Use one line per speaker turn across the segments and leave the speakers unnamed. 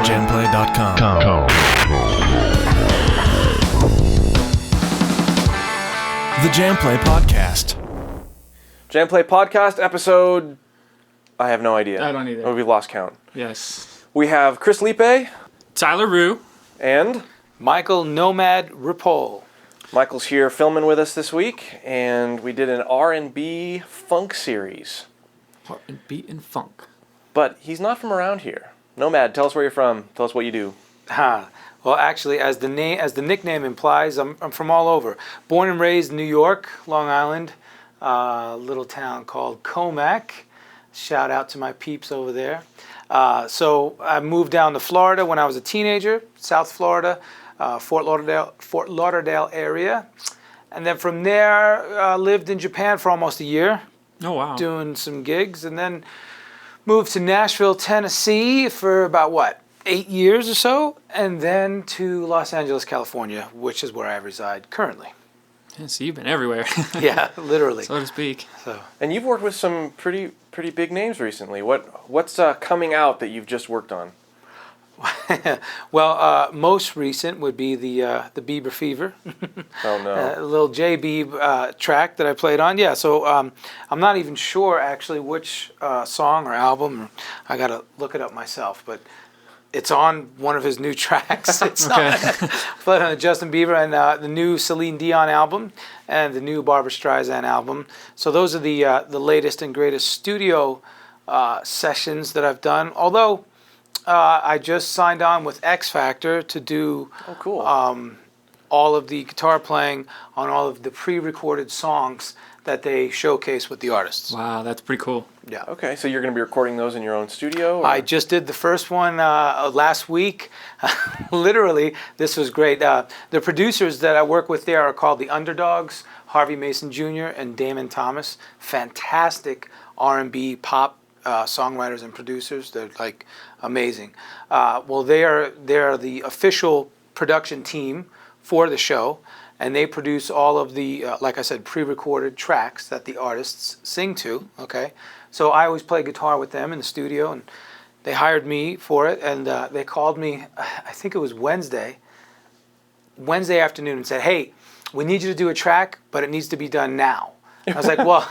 JamPlay.com. The JamPlay Podcast.
JamPlay Podcast episode... I have no idea.
I don't either.
Oh, we've lost count.
Yes.
We have Chris Lipe
Tyler Rue.
and...
Michael Nomad Ripoll.
Michael's here filming with us this week, and we did an R&B funk series.
R&B and funk.
But he's not from around here. Nomad, tell us where you're from. Tell us what you do.
Well, actually, as the nickname implies, I'm from all over. Born and raised in New York, Long Island, a little town called Comac. Shout out to my peeps over there. So I moved down to Florida when I was a teenager, South Florida, Fort Lauderdale area. And then from there, lived in Japan for almost a year.
Oh, wow.
Doing some gigs, and then moved to Nashville, Tennessee for about, 8 years or so, and then to Los Angeles, California, which is where I reside currently.
Yeah, so you've been everywhere.
Yeah, literally.
So to speak.
So.
And you've worked with some pretty big names recently. What's coming out that you've just worked on?
Well, most recent would be the Bieber Fever.
Oh, no.
A little J. Bieb track that I played on. Yeah, so I'm not even sure actually which song or album. I got to look it up myself, but it's on one of his new tracks. It's
Okay.
played on the Justin Bieber and the new Celine Dion album and the new Barbra Streisand album. So those are the latest and greatest studio sessions that I've done. Although I just signed on with X Factor to do
cool.
all of the guitar playing on all of the pre-recorded songs that they showcase with the artists.
Wow, that's pretty cool.
Yeah.
Okay, so you're going to be recording those in your own studio? Or?
I just did the first one last week. Literally, this was great. The producers that I work with there are called the Underdogs, Harvey Mason Jr. and Damon Thomas. Fantastic R&B pop songwriters and producers. They're like amazing. Well, they are the official production team for the show, and they produce all of the, like I said, pre-recorded tracks that the artists sing to. Okay, so I always play guitar with them in the studio, and they hired me for it, and they called me. I think it was Wednesday afternoon, and said, "Hey, we need you to do a track, but it needs to be done now." I was like, well,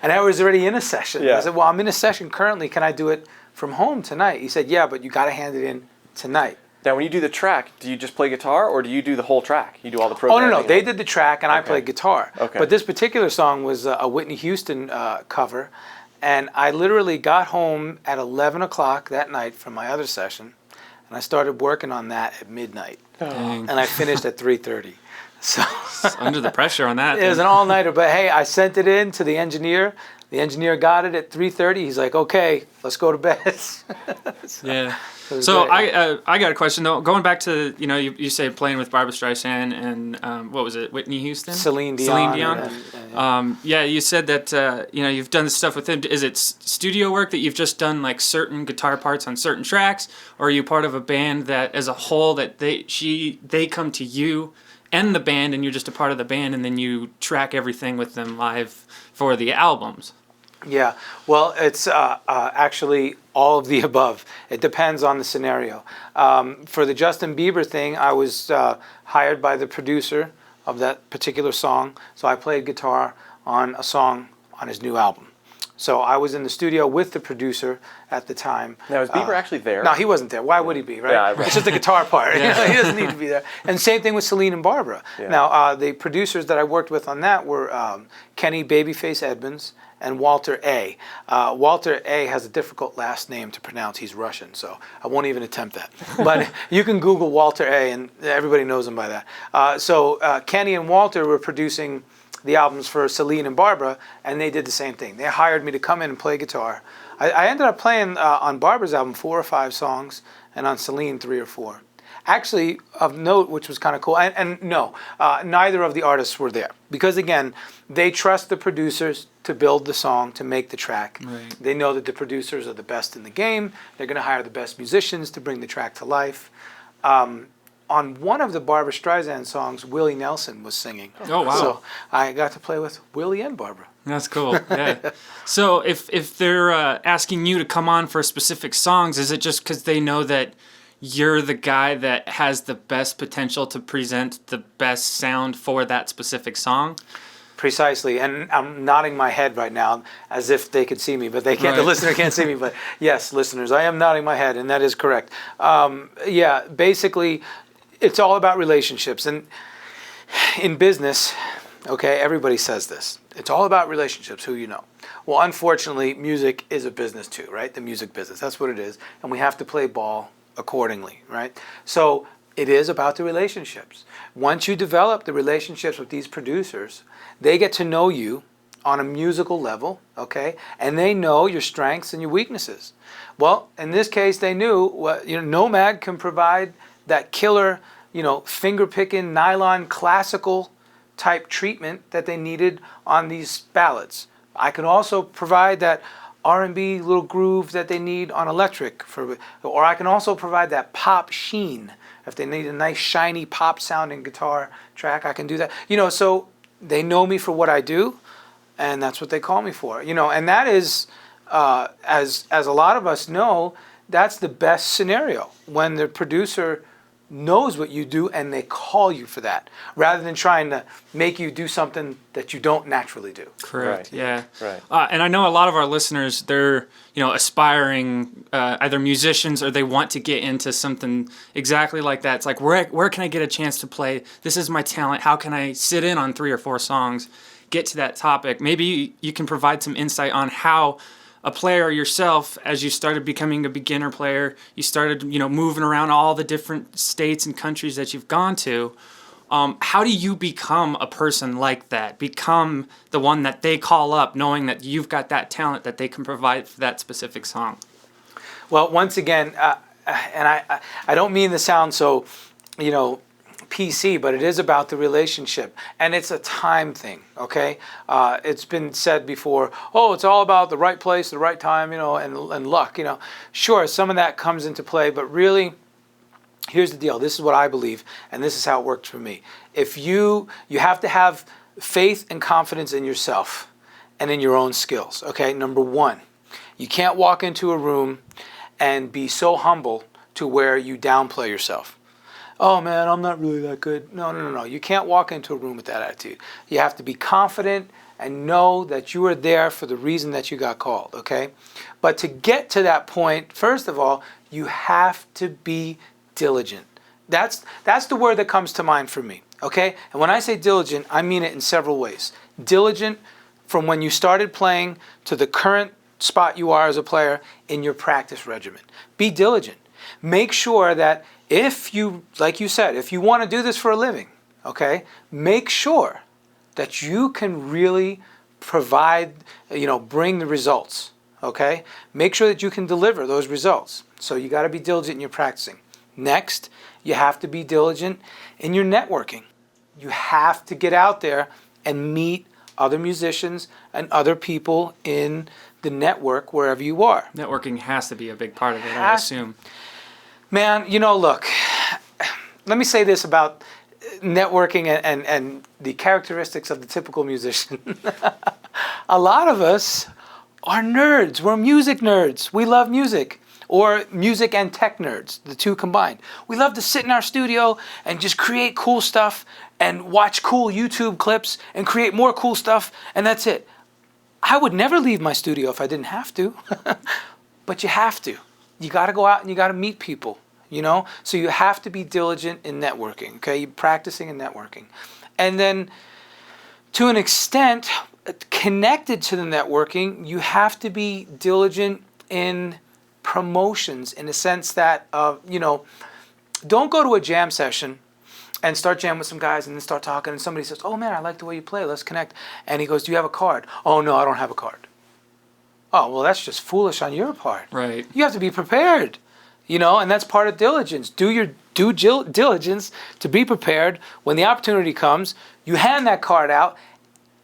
and I was already in a session.
Yeah.
I said, well, I'm in a session currently. Can I do it from home tonight? He said, yeah, but you got to hand it in tonight.
Now, when you do the track, do you just play guitar, or do you do the whole track? You do all the programming?
Oh, no. They did the track, and I played guitar.
Okay.
But this particular song was a Whitney Houston cover, and I literally got home at 11 o'clock that night from my other session, and I started working on that at midnight.
Dang.
And I finished at 3:30. So
Under the pressure on that.
it was an all-nighter, but hey, I sent it in to the engineer. The engineer got it at 3:30. He's like, okay, let's go to bed.
Yeah.
So
I got a question though. Going back to you say playing with Barbra Streisand and what was it, Whitney Houston?
Celine Dion.
Celine Dion. Yeah, you said that you've done this stuff with him. Is it studio work that you've just done like certain guitar parts on certain tracks, or are you part of a band that as a whole that they come to you and the band and you're just a part of the band and then you track everything with them live for the albums?
Yeah, well, it's actually all of the above. It depends on the scenario. For the Justin Bieber thing, I was hired by the producer of that particular song, so I played guitar on a song on his new album. So I was in the studio with the producer at the time.
Now, is Bieber actually there?
No, he wasn't there. Why would he be, right?
Yeah, right.
It's just the guitar part.
Yeah.
He doesn't need to be there. And same thing with Celine and Barbara.
Yeah.
Now, the producers that I worked with on that were Kenny Babyface Edmonds and Walter A. Walter A has a difficult last name to pronounce. He's Russian, so I won't even attempt that. But you can Google Walter A, and everybody knows him by that. So Kenny and Walter were producing the albums for Celine and Barbara, and they did the same thing. They hired me to come in and play guitar. I ended up playing on Barbara's album 4 or 5 songs, and on Celine 3 or 4. Actually, of note, which was kind of cool, and no, neither of the artists were there. Because again, they trust the producers to build the song, to make the track.
Right.
They know that the producers are the best in the game. They're going to hire the best musicians to bring the track to life. On one of the Barbra Streisand songs, Willie Nelson was singing.
Oh, wow.
So I got to play with Willie and Barbra.
That's cool. Yeah. So if they're asking you to come on for specific songs, is it just because they know that you're the guy that has the best potential to present the best sound for that specific song?
Precisely, and I'm nodding my head right now as if they could see me, but they can't. The
Right.
listener can't see me, but yes, listeners, I am nodding my head, and that is correct. Yeah, basically, it's all about relationships, and in business, okay, everybody says this. It's all about relationships, who you know. Well, unfortunately, music is a business too, right? The music business, that's what it is, and we have to play ball accordingly, right? So it is about the relationships. Once you develop the relationships with these producers, they get to know you on a musical level, okay? And they know your strengths and your weaknesses. Well, in this case, they knew what, Nomad can provide that killer, finger-picking, nylon, classical type treatment that they needed on these ballads. I can also provide that R&B little groove that they need on electric, or I can also provide that pop sheen. If they need a nice shiny pop sounding guitar track, I can do that. So they know me for what I do, and that's what they call me for. And that is, as a lot of us know, that's the best scenario, when the producer knows what you do and they call you for that, rather than trying to make you do something that you don't naturally do.
Correct.
Right.
Yeah.
Right.
And I know a lot of our listeners, they're aspiring either musicians or they want to get into something exactly like that. It's like, where can I get a chance to play? This is my talent. How can I sit in on 3 or 4 songs, get to that topic? Maybe you can provide some insight on how a player yourself, as you started becoming a beginner player, you started moving around all the different states and countries that you've gone to. How do you become a person like that? Become the one that they call up, knowing that you've got that talent that they can provide for that specific song?
Well, once again, and I don't mean to sound so, PC, but it is about the relationship, and it's a time thing. Okay, it's been said before. Oh, it's all about the right place, the right time, and luck. Sure, some of that comes into play, but really, here's the deal. This is what I believe, and this is how it worked for me. If you have to have faith and confidence in yourself and in your own skills. Okay, number one, you can't walk into a room and be so humble to where you downplay yourself. Oh man, I'm not really that good. No. You can't walk into a room with that attitude. You have to be confident and know that you are there for the reason that you got called, okay? But to get to that point, first of all, you have to be diligent. That's the word that comes to mind for me, okay? And when I say diligent, I mean it in several ways. Diligent from when you started playing to the current spot you are as a player in your practice regimen. Be diligent. Make sure that if you, like you said, if you want to do this for a living, okay, make sure that you can really provide, bring the results, okay? Make sure that you can deliver those results. So you got to be diligent in your practicing. Next, you have to be diligent in your networking. You have to get out there and meet other musicians and other people in the network wherever you are.
Networking has to be a big part of it, I assume.
Man, look, let me say this about networking and the characteristics of the typical musician. A lot of us are nerds. We're music nerds. We love music. Or music and tech nerds, the two combined. We love to sit in our studio and just create cool stuff and watch cool YouTube clips and create more cool stuff, and that's it. I would never leave my studio if I didn't have to. But you have to. You got to go out and you got to meet people, So you have to be diligent in networking, okay? You're practicing and networking. And then to an extent, connected to the networking, you have to be diligent in promotions in the sense that, don't go to a jam session and start jamming with some guys and then start talking and somebody says, oh man, I like the way you play, let's connect. And he goes, do you have a card? Oh no, I don't have a card. Oh, well, that's just foolish on your part.
Right.
You have to be prepared, and that's part of diligence. Do your due diligence to be prepared. When the opportunity comes, you hand that card out,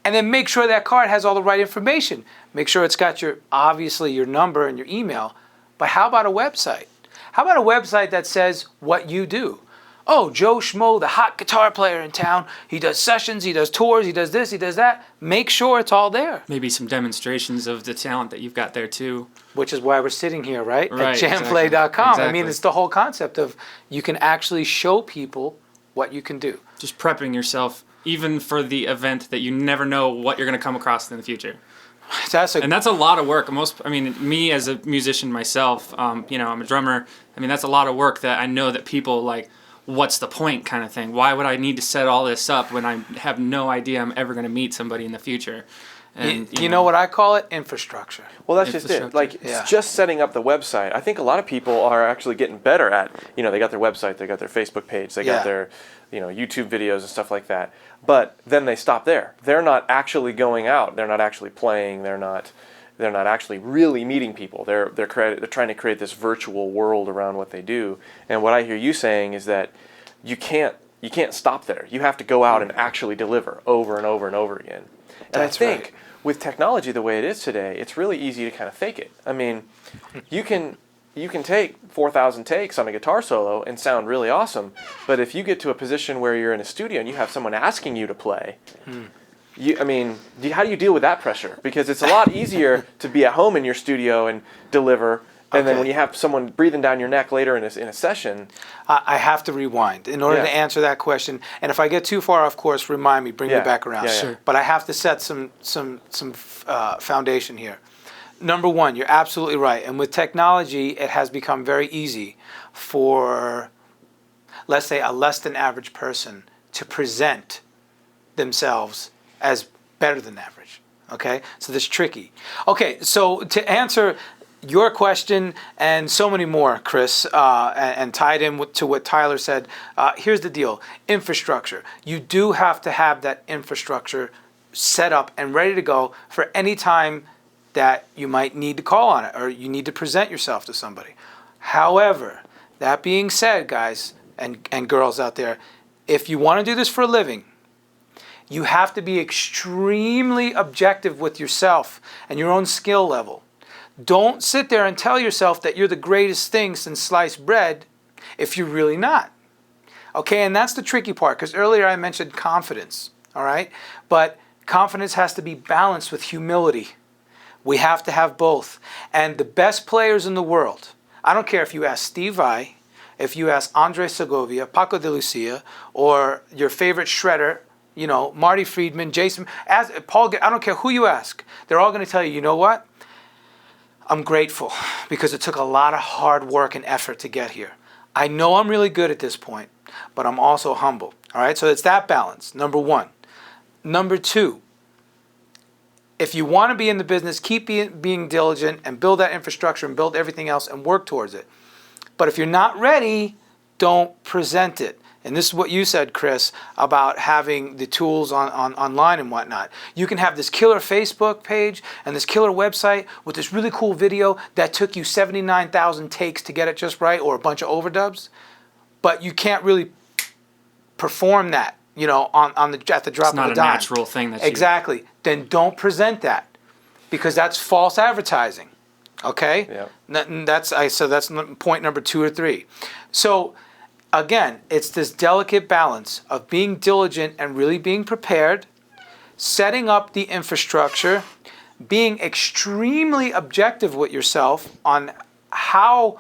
and then make sure that card has all the right information. Make sure it's got obviously your number and your email. But how about a website? How about a website that says what you do? oh, Joe Schmo, the hot guitar player in town, he does sessions, he does tours, he does this, he does that. Make sure it's all there.
Maybe some demonstrations of the talent that you've got there too.
Which is why we're sitting here, right?
Right,
At jamplay.com.
exactly.
I mean, it's the whole concept of you can actually show people what you can do.
Just prepping yourself even for the event that you never know what you're going to come across in the future. And that's a lot of work. Me as a musician myself, I'm a drummer. I mean, that's a lot of work that I know that people like, what's the point kind of thing? Why would I need to set all this up when I have no idea I'm ever going to meet somebody in the future? And,
you know what I call it? Infrastructure.
Well, that's just it. Like, it's just setting up the website. I think a lot of people are actually getting better at, they got their website, they got their Facebook page, they got their, YouTube videos and stuff like that. But then they stop there. They're not actually going out. They're not actually playing. They're not actually really meeting people. They're trying to create this virtual world around what they do. And what I hear you saying is that you can't stop there. You have to go out and actually deliver over and over and over again. And I think with technology the way it is today, it's really easy to kind of fake it. I mean, you can take 4,000 takes on a guitar solo and sound really awesome, but if you get to a position where you're in a studio and you have someone asking you to play, how do you deal with that pressure? Because it's a lot easier to be at home in your studio and deliver, and then when you have someone breathing down your neck later in a session.
I have to rewind in order to answer that question. And if I get too far off course, remind me, bring me back around.
Yeah. Sure.
But I have to set some foundation here. Number one, you're absolutely right. And with technology, it has become very easy for, let's say, a less than average person to present themselves as better than average. Okay? So this is tricky. Okay, so to answer your question and so many more, Chris, and tied in to what Tyler said, here's the deal. Infrastructure. You do have to have that infrastructure set up and ready to go for any time that you might need to call on it or you need to present yourself to somebody. However, that being said, guys and girls out there, if you want to do this for a living, you have to be extremely objective with yourself and your own skill level. Don't sit there and tell yourself that you're the greatest thing since sliced bread if you're really not. Okay, and that's the tricky part, because earlier I mentioned confidence, all right? But confidence has to be balanced with humility. We have to have both. And the best players in the world, I don't care if you ask Steve Vai, if you ask Andre Segovia, Paco de Lucia, or your favorite shredder, Marty Friedman, Jason, Paul, I don't care who you ask. They're all going to tell you, you know what? I'm grateful because it took a lot of hard work and effort to get here. I know I'm really good at this point, but I'm also humble. All right, so it's that balance, number one. Number two, if you want to be in the business, keep being diligent and build that infrastructure and build everything else and work towards it. But if you're not ready, don't present it. And this is what you said, Chris, about having the tools online and whatnot. You can have this killer Facebook page and this killer website with this really cool video that took you 79,000 takes to get it just right, or a bunch of overdubs, but you can't really perform that, at the drop of a dime.
It's not a natural thing that
Exactly. Then don't present that, because that's false advertising. Okay?
Yeah.
That's point number 2 or 3. So again, it's this delicate balance of being diligent and really being prepared, setting up the infrastructure, being extremely objective with yourself on how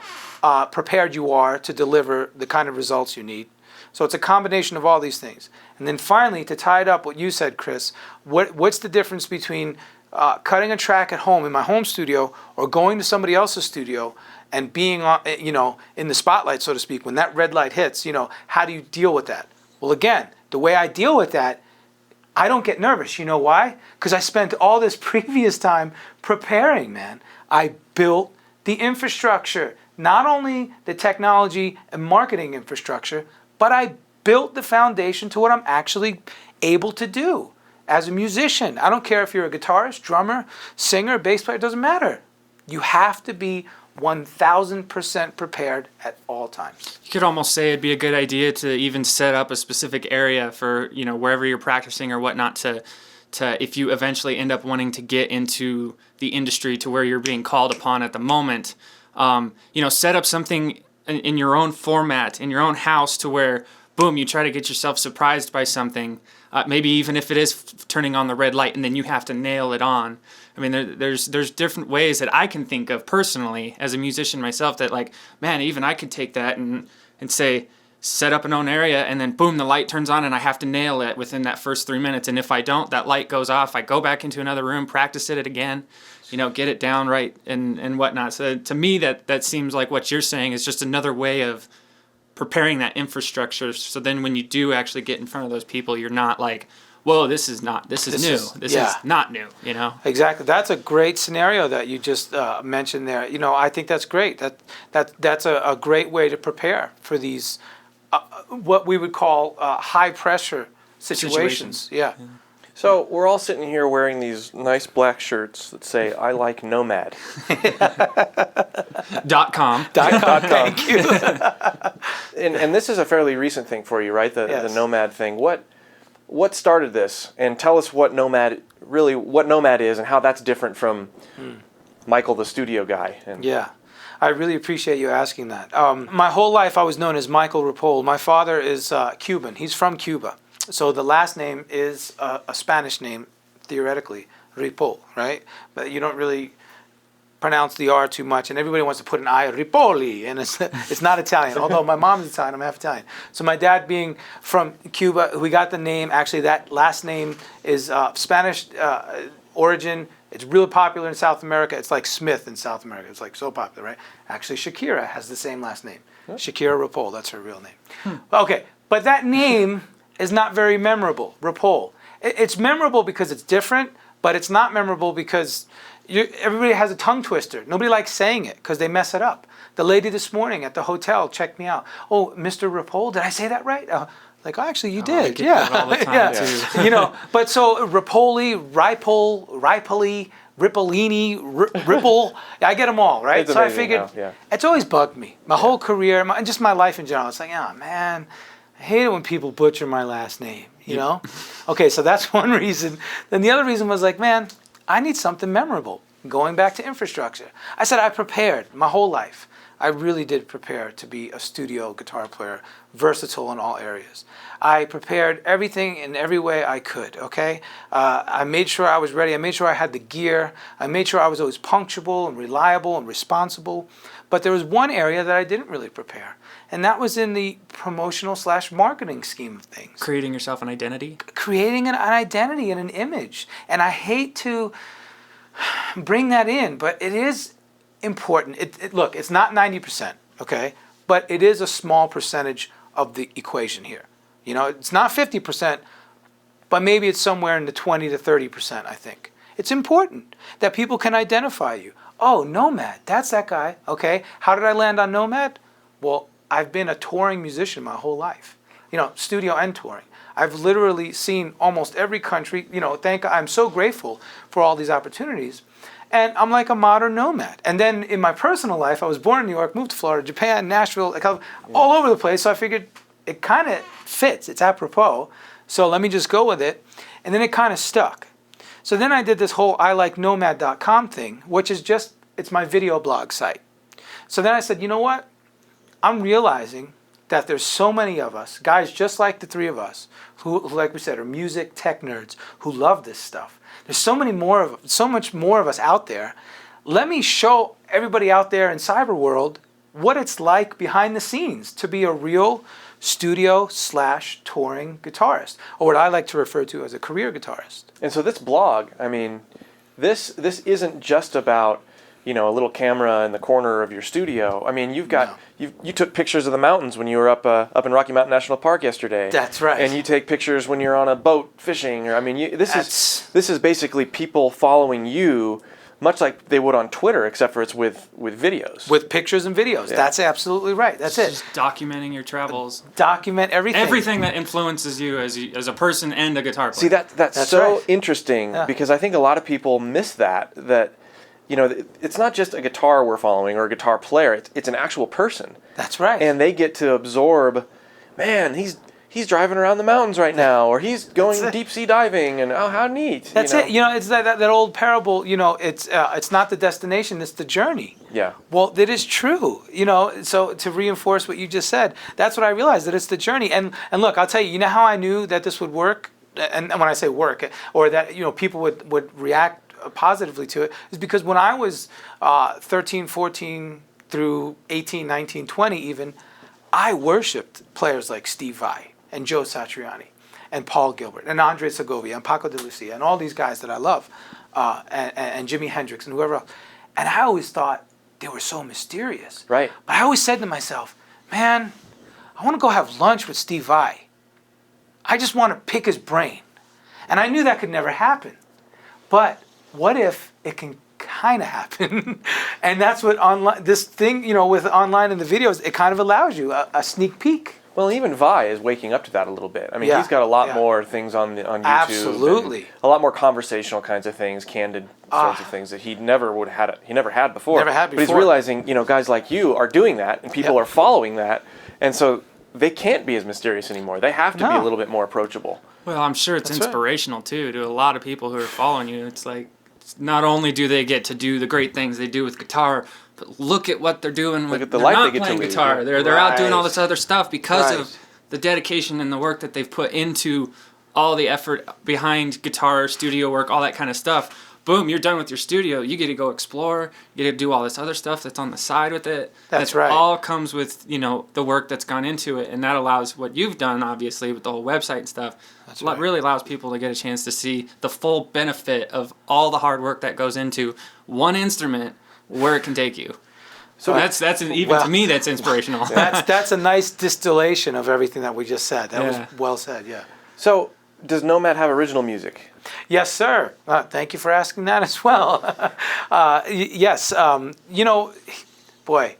prepared you are to deliver the kind of results you need. So it's a combination of all these things. And then finally, to tie it up, what you said, Chris, what's the difference between cutting a track at home in my home studio or going to somebody else's studio and being in the spotlight, so to speak, when that red light hits? How do you deal with that? Well, again, the way I deal with that, I don't get nervous. You know why? Because I spent all this previous time preparing, man. I built the infrastructure, not only the technology and marketing infrastructure, but I built the foundation to what I'm actually able to do as a musician. I don't care if you're a guitarist, drummer, singer, bass player, it doesn't matter. You have to be 1,000% prepared at all times.
You could almost say it'd be a good idea to even set up a specific area for, wherever you're practicing or whatnot to if you eventually end up wanting to get into the industry to where you're being called upon at the moment, set up something in your own format, in your own house, to where boom, you try to get yourself surprised by something, maybe even if it is turning on the red light, and then you have to nail it on. I mean, there's different ways that I can think of personally as a musician myself that, like, man, even I could take that and say, set up an own area, and then boom, the light turns on, and I have to nail it within that first 3 minutes. And if I don't, that light goes off. I go back into another room, practice it again, get it down right and whatnot. So to me, that seems like what you're saying is just another way of preparing that infrastructure. So then when you do actually get in front of those people, you're not like, whoa, this is new. This is not new,
Exactly. That's a great scenario that you just mentioned there. I think that's great. That's a great way to prepare for these, what we would call high pressure situations. Yeah.
So we're all sitting here wearing these nice black shirts that say, I like Nomad.
.com.
Thank you.
And this is a fairly recent thing for you, right? The Nomad thing. What started this? And tell us what Nomad is and how that's different from Michael, the studio guy.
Yeah. I really appreciate you asking that. My whole life I was known as Michael Ripoll. My father is Cuban. He's from Cuba. So the last name is a Spanish name, theoretically, Ripoll, right? But you don't really pronounce the R too much, and everybody wants to put an I, Ripoli, and it's not Italian. Although my mom's Italian, I'm half Italian. So my dad being from Cuba, we got the name. Actually, that last name is Spanish origin. It's really popular in South America. It's like Smith in South America. It's like so popular, right? Actually, Shakira has the same last name. Shakira Ripoll, that's her real name. Okay, but that name is not very memorable, Ripoll. It's memorable because it's different, but it's not memorable because everybody has a tongue twister. Nobody likes saying it because they mess it up. The lady this morning at the hotel checked me out. Oh, Mr. Ripoll, did I say that right? Actually, you did.
I get that all the time too.
But so Ripoli, Ripoli, Ripolini, Ripple, I get them all, right?
It's
so I figured, it's always bugged me. My whole career, and just my life in general. It's like, oh man, I hate it when people butcher my last name, Okay, so that's one reason. Then the other reason was like, man, I need something memorable. Going back to infrastructure. I said I prepared my whole life. I really did prepare to be a studio guitar player, versatile in all areas. I prepared everything in every way I could, okay? I made sure I was ready. I made sure I had the gear. I made sure I was always punctual and reliable and responsible. But there was one area that I didn't really prepare, and that was in the promotional/marketing scheme of things.
Creating yourself an identity?
Creating an identity and an image. And I hate to bring that in, but it is important. Look, it's not 90%, okay? But it is a small percentage of the equation here. It's not 50%, but maybe it's somewhere in the 20 to 30%, I think. It's important that people can identify you. Oh, Nomad, that's that guy, okay? How did I land on Nomad? Well, I've been a touring musician my whole life, studio and touring. I've literally seen almost every country, I'm so grateful for all these opportunities. And I'm like a modern nomad. And then in my personal life, I was born in New York, moved to Florida, Japan, Nashville, all over the place. So I figured it kind of fits. It's apropos. So let me just go with it. And then it kind of stuck. So then I did this whole ILikeNomad.com thing, which is it's my video blog site. So then I said, you know what? I'm realizing that there's so many of us, guys just like the three of us, who like we said, are music tech nerds who love this stuff. There's so much more of us out there. Let me show everybody out there in cyber world what it's like behind the scenes to be a real studio/touring guitarist, or what I like to refer to as a career guitarist.
And so this blog, this isn't just about a little camera in the corner of your studio. You've got you took pictures of the mountains when you were up in Rocky Mountain National Park yesterday.
That's right.
And you take pictures when you're on a boat fishing. Or this is basically people following you, much like they would on Twitter, except for it's with videos.
With pictures and videos. Yeah. That's absolutely right. That's it.
Just documenting your travels.
Document everything.
Everything that influences you as a person and a guitar player.
See, that's so right. Interesting because I think a lot of people miss that it's not just a guitar we're following or a guitar player. It's an actual person.
That's right.
And they get to absorb, man, he's driving around the mountains right now, or he's going deep sea diving, and oh, how neat.
That's it. It's that old parable, it's not the destination, it's the journey.
Yeah.
Well, that is true, so to reinforce what you just said, that's what I realized, that it's the journey. And look, I'll tell you, how I knew that this would work, and when I say work, or that, people would react positively to it, is because when I was 13, 14 through 18, 19, 20 even, I worshipped players like Steve Vai and Joe Satriani and Paul Gilbert and Andre Segovia and Paco de Lucia and all these guys that I love, and Jimi Hendrix and whoever else. And I always thought they were so mysterious.
Right.
But I always said to myself, man, I want to go have lunch with Steve Vai. I just want to pick his brain. And I knew that could never happen. But what if it can kind of happen? And that's what this thing, with online and the videos, it kind of allows you a sneak peek.
Well, even Vi is waking up to that a little bit. I mean, he's got a lot more things on YouTube.
Absolutely.
A lot more conversational kinds of things, candid sorts of things that he never had before.
Never had before.
But he's realizing, guys like you are doing that, and people are following that, and so they can't be as mysterious anymore. They have to be a little bit more approachable.
Well, I'm sure it's inspirational too to a lot of people who are following you. It's like, not only do they get to do the great things they do with guitar, but look at what they're doing with
the life
not
they get
playing
to lead.
guitar. They're out doing all this other stuff because
Right.
of the dedication and the work that they've put into all the effort behind guitar, studio work, all that kind of stuff. Boom, you're done with your studio. You get to go explore. You get to do all this other stuff that's on the side with it.
That's right.
All comes with, the work that's gone into it. And that allows what you've done, obviously, with the whole website and stuff. That's right. Really allows people to get a chance to see the full benefit of all the hard work that goes into one instrument, where it can take you. So to me, that's inspirational.
That's a nice distillation of everything that we just said. That was well said, yeah.
So, does Nomad have original music?
Yes, sir. Thank you for asking that as well. Yes. Boy,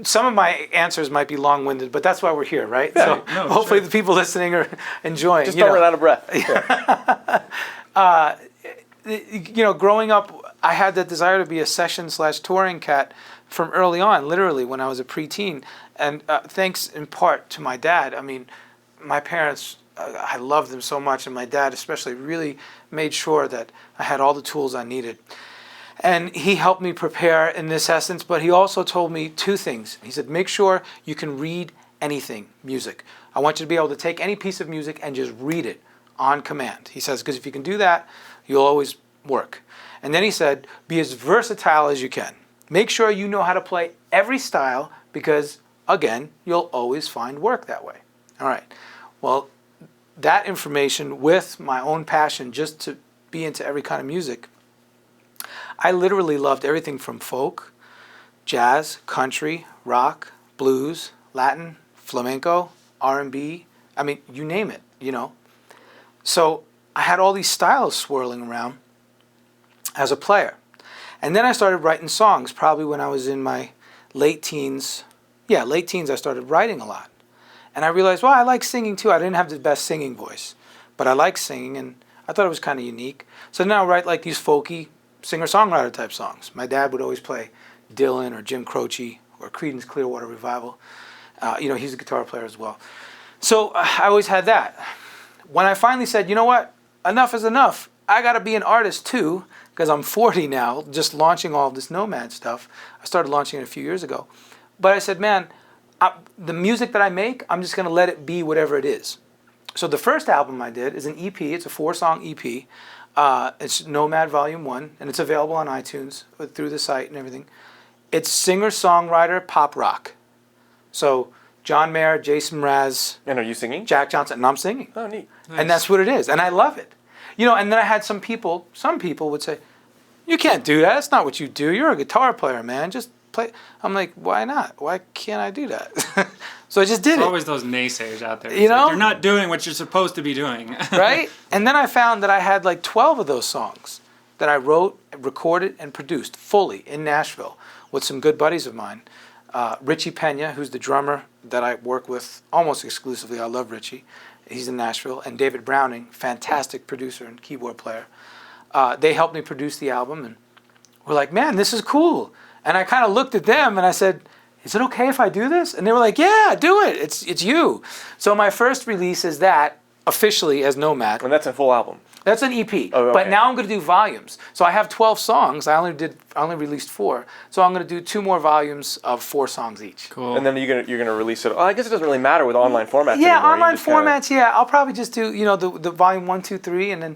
some of my answers might be long-winded, but that's why we're here, right?
Yeah,
so hopefully the people listening are enjoying.
Just don't run out of breath.
Growing up, I had that desire to be a session/touring cat from early on, literally when I was a preteen. And thanks in part to my dad. I mean, my parents, I loved them so much, and my dad especially really made sure that I had all the tools I needed. And he helped me prepare in this essence, but he also told me two things. He said, make sure you can read anything, music. I want you to be able to take any piece of music and just read it on command. He says, because if you can do that, you'll always work. And then he said, be as versatile as you can. Make sure you know how to play every style, because, again, you'll always find work that way. All right. Well, that information with my own passion just to be into every kind of music, I literally loved everything from folk, jazz, country, rock, blues, Latin, flamenco, R&B. I mean, you name it, So I had all these styles swirling around as a player. And then I started writing songs probably when I was in my late teens. Yeah, late teens I started writing a lot. And I realized, I like singing too. I didn't have the best singing voice, but I like singing, and I thought it was kind of unique. So now I write like these folky singer-songwriter type songs. My dad would always play Dylan or Jim Croce or Creedence Clearwater Revival. He's a guitar player as well. So I always had that. When I finally said, you know what, enough is enough. I got to be an artist too, because I'm 40 now, just launching all this Nomad stuff. I started launching it a few years ago. But I said, man, the music that I make, I'm just going to let it be whatever it is. So the first album I did is an EP. It's a 4-song EP. It's Nomad Volume 1, and it's available on iTunes through the site and everything. It's singer-songwriter pop rock. So John Mayer, Jason Mraz.
And are you singing?
Jack Johnson. And I'm singing.
Oh, neat.
Nice.
And that's what it is. And I love it. And then I had some people would say, you can't do that. That's not what you do. You're a guitar player, man. Just play. I'm like, why not? Why can't I do that? So I just did it.
There's always those naysayers out there.
Like,
you're not doing what you're supposed to be doing.
Right? And then I found that I had like 12 of those songs that I wrote, recorded, and produced fully in Nashville with some good buddies of mine. Richie Pena, who's the drummer that I work with almost exclusively. I love Richie. He's in Nashville. And David Browning, fantastic producer and keyboard player. They helped me produce the album, and we're like, man, this is cool. And I kind of looked at them and I said, is it okay if I do this? And they were like, yeah, do it. It's you. So my first release is that officially as Nomad.
And that's a full album.
That's an EP.
Oh, okay.
But now I'm going to do volumes. So I have 12 songs. I only released 4. So I'm going to do 2 more volumes of 4 songs each.
Cool.
And then you're gonna release it. Oh, I guess it doesn't really matter with online formats.
Yeah,
anymore.
online formats. Yeah, I'll probably just do the volume 1, 2, 3, and then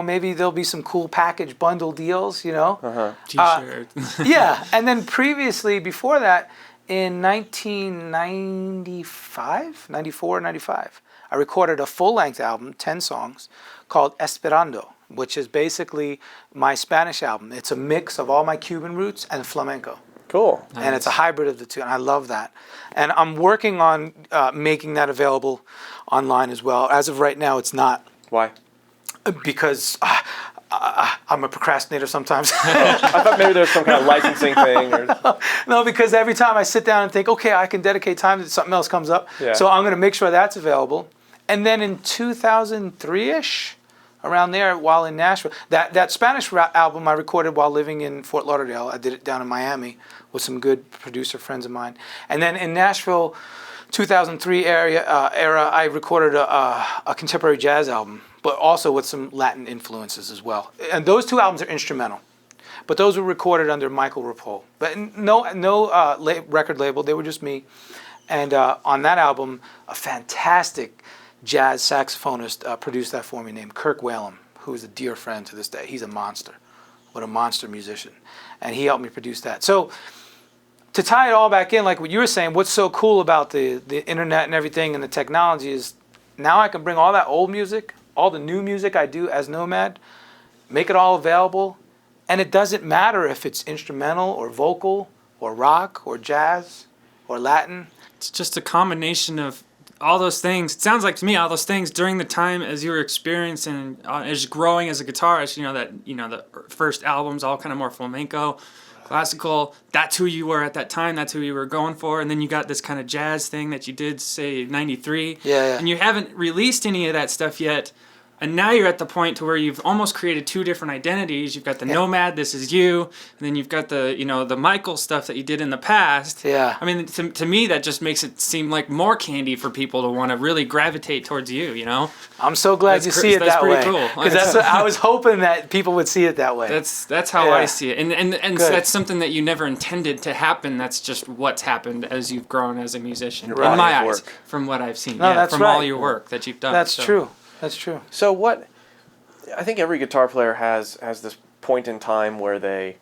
maybe there'll be some cool package bundle deals.
T-shirt.
Yeah, and then previously before that, in 1995, 94, 95, I recorded a full-length album, 10 songs, called Esperando, which is basically my Spanish album. It's a mix of all my Cuban roots and flamenco.
Cool.
Nice.
And it's a hybrid of the two, and I love that. And I'm working on making that available online as well. As of right now, it's not.
Why?
Because I'm a procrastinator sometimes.
I thought maybe there's some kind of licensing thing. Or...
No, because every time I sit down and think, okay, I can dedicate time to something else comes up.
Yeah.
So I'm going to make sure that's available. And then in 2003-ish, around there, while in Nashville, that Spanish album I recorded while living in Fort Lauderdale. I did it down in Miami with some good producer friends of mine. And then in Nashville, 2003 era, I recorded a contemporary jazz album, but also with some Latin influences as well. And those 2 albums are instrumental. But those were recorded under Michael Ripoll. But no record label, they were just me. And on that album, a fantastic jazz saxophonist produced that for me named Kirk Whalum, who is a dear friend to this day. He's a monster. What a monster musician. And he helped me produce that. So to tie it all back in, like what you were saying, what's so cool about the internet and everything and the technology is now I can bring all that old music, all the new music I do as Nomad, make it all available. And it doesn't matter if it's instrumental or vocal or rock or jazz or Latin.
It's just a combination of all those things. It sounds like to me all those things during the time as you were experiencing, as growing as a guitarist. The first albums all kind of more flamenco, classical. That's who you were at that time. That's who you were going for. And then you got this kind of jazz thing that you did, say, 93.
Yeah.
And you haven't released any of that stuff yet. And now you're at the point to where you've almost created 2 different identities. You've got the Nomad, this is you, and then you've got the Michael stuff that you did in the past.
Yeah.
I mean, to me, that just makes it seem like more candy for people to want to really gravitate towards you,
I'm so glad you see it that way.
That's pretty cool.
Because I was hoping that people would see it that way.
That's how I see it. And that's something that you never intended to happen. That's just what's happened as you've grown as a musician.
Right.
In my eyes,
Work.
from what I've seen.
No, that's
from
right.
all your work that you've done.
That's true. That's true.
So I think every guitar player has this point in time where they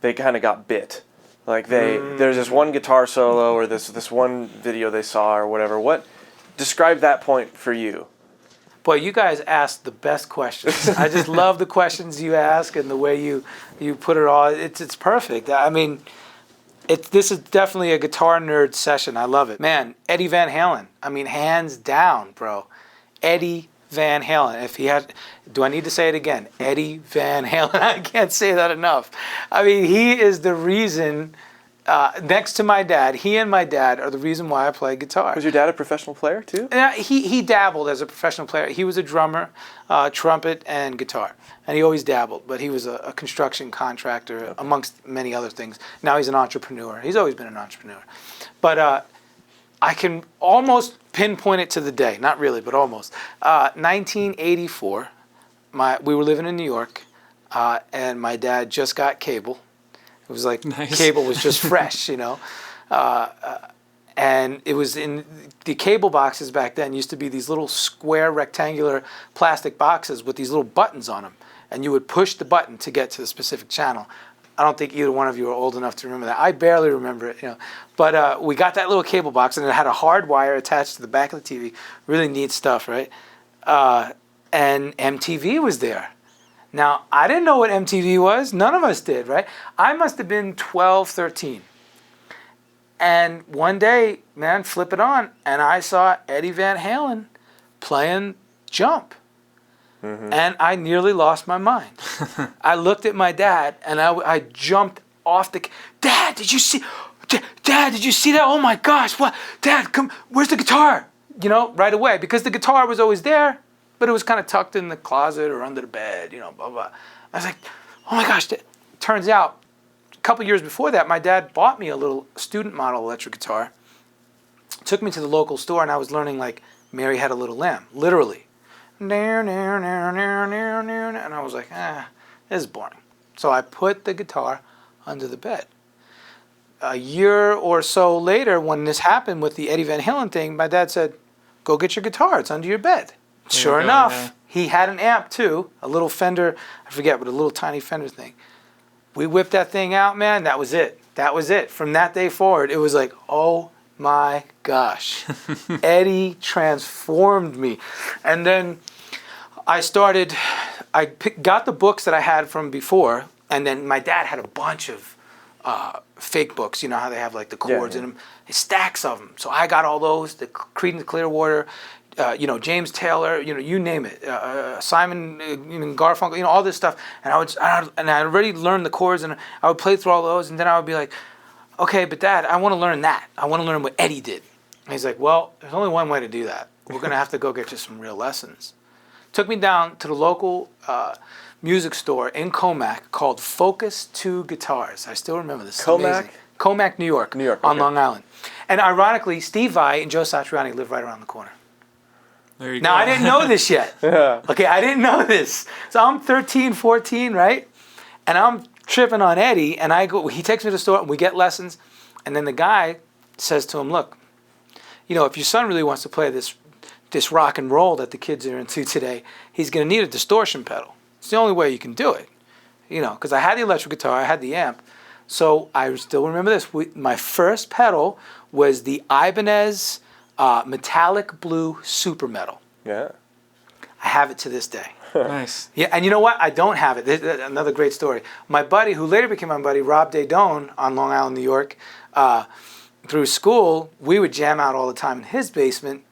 kind of got bit. Like there's this one guitar solo or this one video they saw or whatever. Describe that point for you?
Boy, you guys ask the best questions. I just love the questions you ask and the way you put it all. It's perfect. I mean, this is definitely a guitar nerd session. I love it. Man, Eddie Van Halen. I mean, hands down, bro. Eddie Van Halen. Do I need to say it again? Eddie Van Halen. I can't say that enough. I mean, he is the reason, next to my dad, he and my dad are the reason why I play guitar.
Was your dad a professional player too?
He dabbled as a professional player. He was a drummer, trumpet, and guitar. And he always dabbled, but he was a construction contractor, amongst many other things. Now he's an entrepreneur. He's always been an entrepreneur. But I can almost pinpoint it to the day. Not really, but almost. 1984, we were living in New York, and my dad just got cable. It was like cable was just fresh, and it was in the cable boxes back then used to be these little square rectangular plastic boxes with these little buttons on them, and you would push the button to get to the specific channel. I don't think either one of you are old enough to remember that. I barely remember it, But we got that little cable box, and it had a hard wire attached to the back of the TV. Really neat stuff, right? And MTV was there. Now, I didn't know what MTV was. None of us did, right? I must have been 12, 13. And one day, man, flip it on, and I saw Eddie Van Halen playing Jump. Mm-hmm. And I nearly lost my mind. I looked at my dad, and I jumped off the... Dad, did you see... Dad, did you see that? Oh my gosh, what? Dad, come, where's the guitar? Right away, because the guitar was always there, but it was kind of tucked in the closet or under the bed, blah, blah. I was like, oh my gosh. Turns out, couple years before that, my dad bought me a little student model electric guitar, took me to the local store, and I was learning like Mary Had a Little Lamb, literally. And I was like, this is boring. So I put the guitar under the bed. A year or so later, when this happened with the Eddie Van Halen thing, my dad said, go get your guitar. It's under your bed. Sure enough, he had an amp too, a little Fender, I forget, but a little tiny Fender thing. We whipped that thing out, man. That was it. That was it. From that day forward, it was like, oh my gosh. Eddie transformed me. And then got the books that I had from before, and then my dad had a bunch of fake books. You know how they have like the chords in them? Stacks of them. So I got all those, the Creedence Clearwater, James Taylor, you name it, Simon, Garfunkel, all this stuff. And I already learned the chords, and I would play through all those, and then I would be like, okay, but Dad, I want to learn that. I want to learn what Eddie did. And he's like, well, there's only one way to do that. We're going to have to go get you some real lessons. Took me down to the local music store in Comac called Focus 2 Guitars. I still remember this.
Comac?
Comac, New York, on Long Island. And ironically, Steve Vai and Joe Satriani live right around the corner.
There you
now,
go.
I didn't know this yet. Okay, I didn't know this. So I'm 13, 14, right? And I'm tripping on Eddie, and he takes me to the store, and we get lessons. And then the guy says to him, look, if your son really wants to play this rock and roll that the kids are into today, he's going to need a distortion pedal. It's the only way you can do it. Because I had the electric guitar, I had the amp. So I still remember this. My first pedal was the Ibanez metallic blue super metal.
Yeah.
I have it to this day.
Nice.
Yeah, and you know what? I don't have it. Another great story. My buddy, who later became my buddy, Rob Dadone, on Long Island, New York, through school, we would jam out all the time in his basement.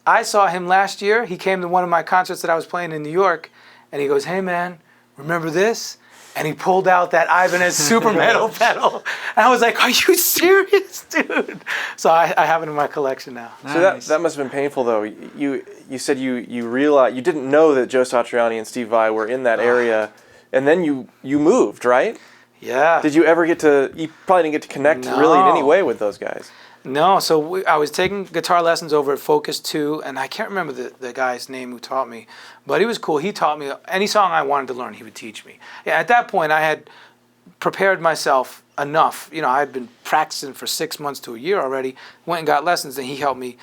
I saw him last year. He came to one of my concerts that I was playing in New York, and he goes, hey, man, remember this? And he pulled out that Ibanez super metal pedal. And I was like, are you serious, dude? So I have it in my collection now.
Nice.
So that must have been painful, though. You said you realized, you didn't know that Joe Satriani and Steve Vai were in that area, and then you moved, right?
Yeah.
Did you ever you probably didn't get to connect really in any way with those guys?
No, so I was taking guitar lessons over at Focus 2, and I can't remember the guy's name who taught me, but he was cool. He taught me any song I wanted to learn, he would teach me. Yeah, at that point, I had prepared myself enough. I had been practicing for 6 months to a year already, went and got lessons, and he helped me.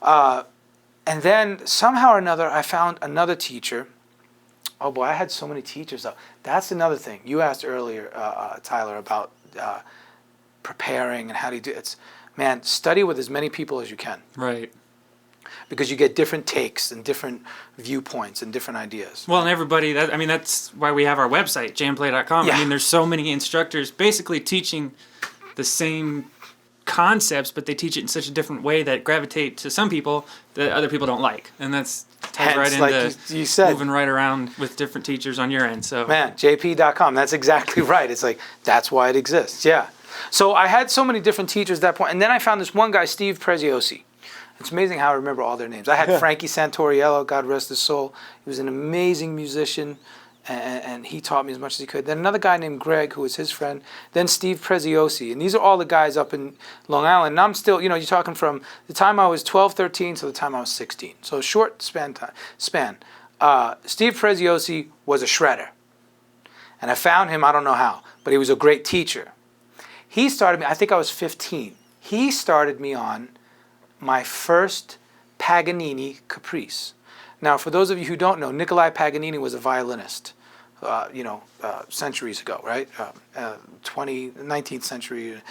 And then somehow or another, I found another teacher. Oh boy, I had so many teachers though. That's another thing. You asked earlier, Tyler, about preparing and how do you do it. Man, study with as many people as you can.
Right.
Because you get different takes and different viewpoints and different ideas.
Well, and everybody, that's why we have our website, jamplay.com.
Yeah.
I mean, there's so many instructors basically teaching the same concepts, but they teach it in such a different way that gravitate to some people that other people don't like. And that's right into
like you said,
moving right around with different teachers on your end. So
man, jp.com, that's exactly right. It's like, that's why it exists. Yeah. So I had so many different teachers at that point. And then I found this one guy, Steve Preziosi. It's amazing how I remember all their names. I had Frankie Santoriello, God rest his soul. He was an amazing musician, and he taught me as much as he could. Then another guy named Greg, who was his friend. Then Steve Preziosi. And these are all the guys up in Long Island. And I'm still, you're talking from the time I was 12, 13 to the time I was 16. So a short span. Steve Preziosi was a shredder. And I found him, I don't know how, but he was a great teacher. He started me, I think I was 15. He started me on my first Paganini Caprice. Now, for those of you who don't know, Nikolai Paganini was a violinist, centuries ago, right? 19th century,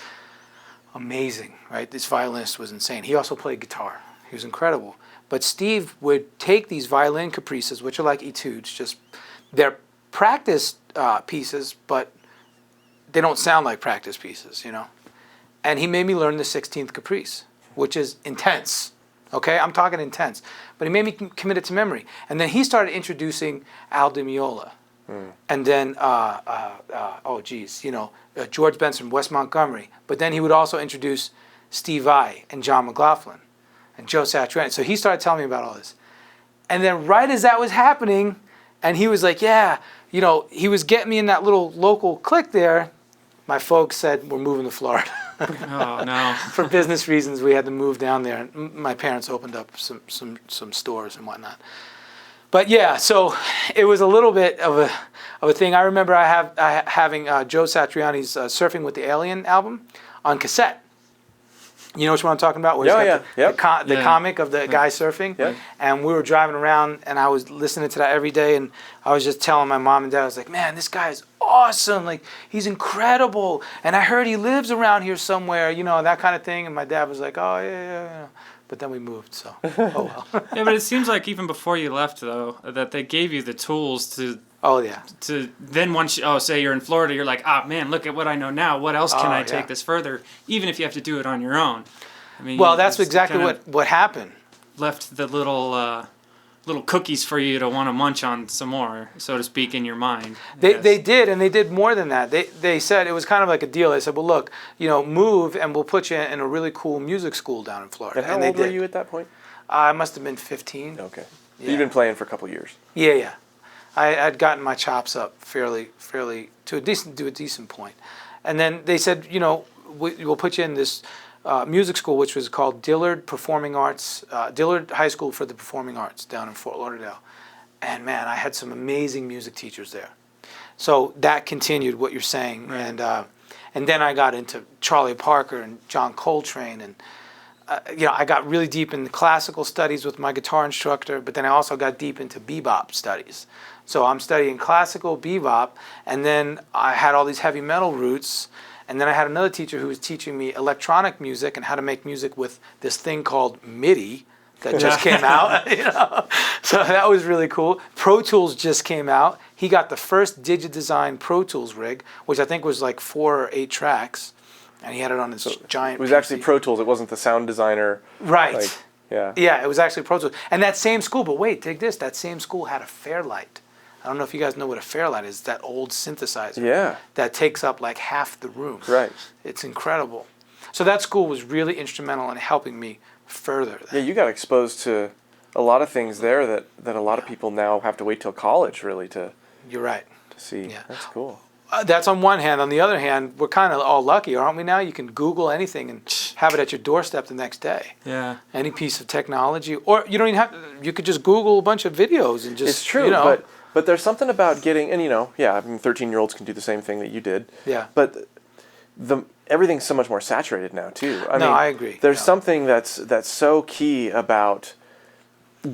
amazing, right? This violinist was insane. He also played guitar. He was incredible. But Steve would take these violin caprices, which are like etudes, just they're practice pieces, but they don't sound like practice pieces, And he made me learn the 16th Caprice, which is intense. Okay, I'm talking intense. But he made me commit it to memory. And then he started introducing Al Di Meola. And then, George Benson, Wes Montgomery. But then he would also introduce Steve Vai and John McLaughlin and Joe Satriani. So he started telling me about all this. And then right as that was happening, and he was like, he was getting me in that little local clique there, my folks said we're moving to Florida.
Oh no.
For business reasons, we had to move down there. And my parents opened up some stores and whatnot. But yeah, so it was a little bit of a thing. I remember having Joe Satriani's "Surfing with the Alien" album on cassette. You know which one I'm talking about? Where the comic of the guy surfing.
Yeah.
And we were driving around, and I was listening to that every day, and I was just telling my mom and dad, I was like, man, this guy is awesome. Like, he's incredible. And I heard he lives around here somewhere, you know, that kind of thing. And my dad was like, oh, yeah. But then we moved, so, oh well.
Yeah, but it seems like even before you left, though, that they gave you the tools to...
Oh, yeah.
To then once say you're in Florida, you're like, man, look at what I know now. What else can I take this further? Even if you have to do it on your own. I mean,
well, that's exactly what happened.
Left the little cookies for you to want to munch on some more, so to speak, in your mind.
They did, and they did more than that. They said it was kind of like a deal. They said, well, look, you know, move, and we'll put you in a really cool music school down in Florida.
And how old were you at that point?
I must have been 15.
Okay.
Yeah.
You've been playing for a couple of years.
Yeah. I'd gotten my chops up fairly to a decent point. And then they said, you know, we'll put you in this music school, which was called Dillard High School for the Performing Arts down in Fort Lauderdale. And man, I had some amazing music teachers there. So that continued what you're saying. Right. And then I got into Charlie Parker and John Coltrane, and you know, I got really deep in the classical studies with my guitar instructor, but then I also got deep into bebop studies. So I'm studying classical bebop, and then I had all these heavy metal roots, and then I had another teacher who was teaching me electronic music and how to make music with this thing called MIDI that just came out. You know? So that was really cool. Pro Tools just came out. He got the first Digidesign Pro Tools rig, which I think was like 4 or 8 tracks, and he had it on his giant
It was
PC.
actually Pro Tools. It wasn't the sound designer.
Right.
Yeah,
it was actually Pro Tools. And that same school, but wait, dig this, that same school had a Fairlight. I don't know if you guys know what a Fairlight is, that old synthesizer.
Yeah.
That takes up like half the room.
Right.
It's incredible. So that school was really instrumental in helping me further.
Yeah, you got exposed to a lot of things there that a lot of people now have to wait till college really to
You're right.
To see.
Yeah.
That's cool.
That's on one hand. On the other hand, we're kind of all lucky, aren't we now? You can Google anything and have it at your doorstep the next day.
Yeah.
Any piece of technology. Or you don't even have, you could just Google a bunch of videos and just,
It's true,
you know.
but there's something about getting, and you know, yeah, I mean, 13-year-olds can do the same thing that you did.
Yeah.
But everything's so much more saturated now too. I mean,
I agree.
There's something that's so key about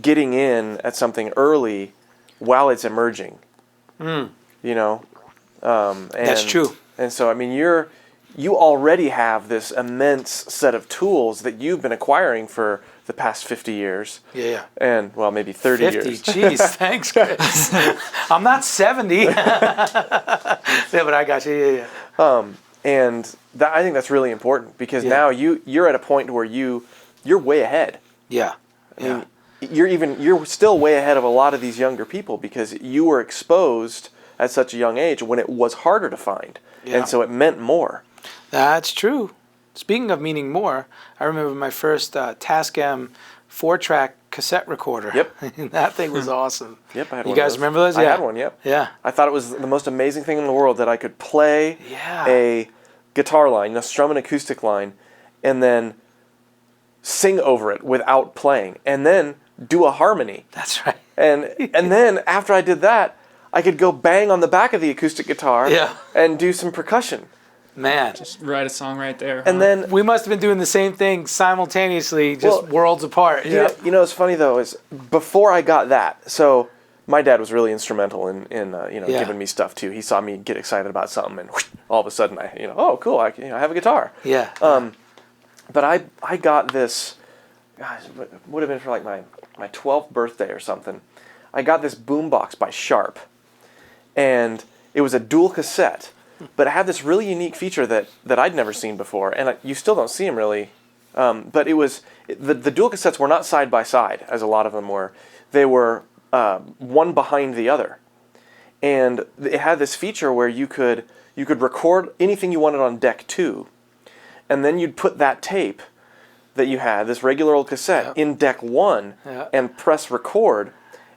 getting in at something early while it's emerging. You know.
That's true.
And so, I mean, you already have this immense set of tools that you've been acquiring for the past 50 years.
Yeah.
And, well, maybe 30 years.
50, jeez, thanks, Chris. I'm not 70. Yeah, but I got you, yeah.
And I think that's really important because now you're at a point where you're way ahead.
Yeah.
I mean, you're still way ahead of a lot of these younger people because you were exposed at such a young age when it was harder to find.
Yeah.
And so it meant more.
That's true. Speaking of meaning more, I remember my first Tascam 4-track cassette recorder.
Yep.
That thing was awesome.
Yep, I had
you
one
guys
of those.
remember those?
I
Yeah.
had one, yep.
Yeah.
I thought it was the most amazing thing in the world that I could play a guitar line, strum an acoustic line, and then sing over it without playing, and then do a harmony.
That's right.
And then after I did that, I could go bang on the back of the acoustic guitar and do some percussion.
Man.
Just write a song right there.
And then
we must have been doing the same thing simultaneously, just worlds apart.
You know, what's funny though is before I got that, so my dad was really instrumental in giving me stuff too. He saw me get excited about something, and all of a sudden oh cool, I have a guitar.
Yeah.
But I got this. Gosh, it would have been for like my 12th birthday or something. I got this boombox by Sharp, and it was a dual cassette, but it had this really unique feature that I'd never seen before, and you still don't see them really. But it was the dual cassettes were not side by side as a lot of them were. They were one behind the other, and it had this feature where you could record anything you wanted on deck 2, and then you'd put that tape that you had, this regular old cassette, in deck 1 and press record,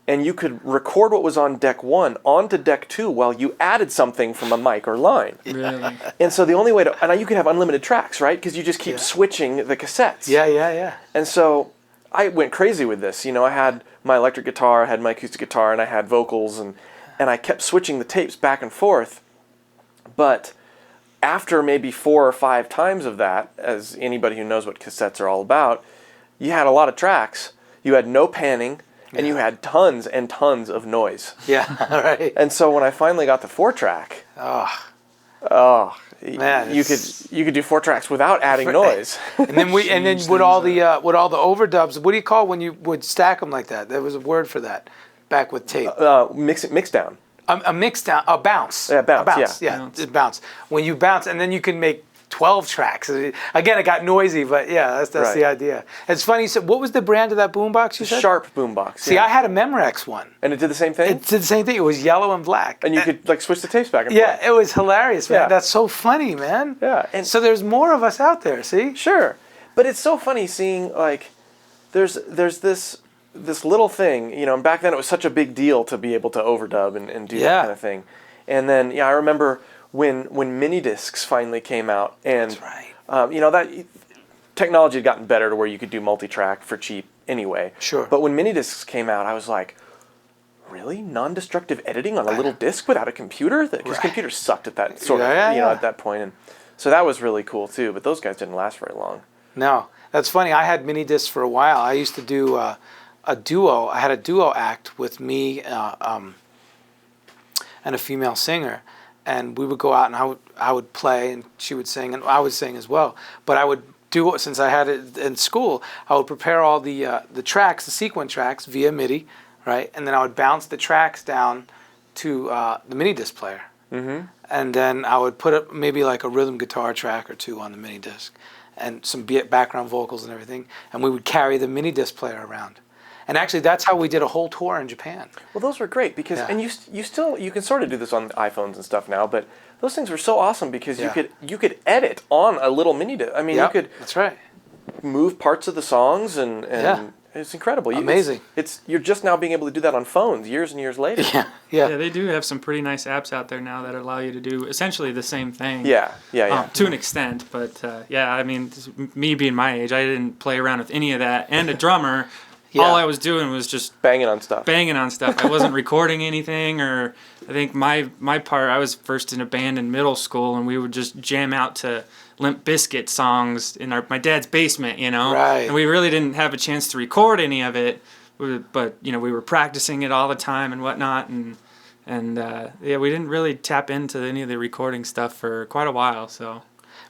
and you could record what was on deck 1 onto deck 2 while you added something from a mic or line.
Really?
And so the only way to, and you could have unlimited tracks, right? Because you just keep switching the cassettes.
Yeah.
And so I went crazy with this. I had my electric guitar, I had my acoustic guitar, and I had vocals, and I kept switching the tapes back and forth. But after maybe 4 or 5 times of that, as anybody who knows what cassettes are all about, you had a lot of tracks. You had no panning, and you had tons and tons of noise.
Yeah, right.
And so when I finally got the 4-track,
man,
you could do 4 tracks without adding noise.
And then with all the overdubs, what do you call when you would stack them like that? There was a word for that back with tape.
Mix down.
A mix down, a bounce.
Yeah, bounce.
Bounce. When you bounce, and then you can make 12 tracks. Again, it got noisy, but yeah, that's
Right.
the idea. It's funny. So, what was the brand of that boombox you said?
Sharp boombox.
See, I had a Memorex one.
And it did the same thing?
It did the same thing. It was yellow and black.
And you could like switch the tapes back and
Yeah,
forth.
it was hilarious, man.
Yeah.
That's so funny, man.
Yeah. And
So there's more of us out there. See?
sure. But it's so funny seeing like there's this little thing, and back then it was such a big deal to be able to overdub and do that kind of thing. And then I remember when mini discs finally came out, and
That's right.
That technology had gotten better to where you could do multi-track for cheap anyway.
Sure.
But when mini discs came out, I was like, really? Non-destructive editing on a little disc without a computer? Because computers sucked at that sort of, at that point. And so that was really cool too. But those guys didn't last very long.
No, that's funny. I had mini discs for a while. I used to do a duo. I had a duo act with me and a female singer, and we would go out and I would play and she would sing and I would sing as well. But I would do it since I had it in school. I would prepare all the tracks, the sequence tracks via MIDI, right? And then I would bounce the tracks down to the mini disc player. Mm-hmm. And then I would put up maybe like a rhythm guitar track or 2 on the mini disc, and some background vocals and everything, and we would carry the mini disc player around. And actually, that's how we did a whole tour in Japan.
Well, those were great because, and you can sort of do this on iPhones and stuff now, but those things were so awesome because you could edit on a little mini disc. I mean, you could
that's right.
move parts of the songs and it's incredible.
Amazing.
You're just now being able to do that on phones years and years later.
Yeah, they do have some pretty nice apps out there now that allow you to do essentially the same thing.
Yeah.
To an extent, but I mean, me being my age, I didn't play around with any of that. And a drummer, all I was doing was just
banging on stuff.
I wasn't recording anything, or I think my part, I was first in a band in middle school, and we would just jam out to Limp Bizkit songs in my dad's basement,
Right.
And we really didn't have a chance to record any of it, but we were practicing it all the time and whatnot, and we didn't really tap into any of the recording stuff for quite a while, so.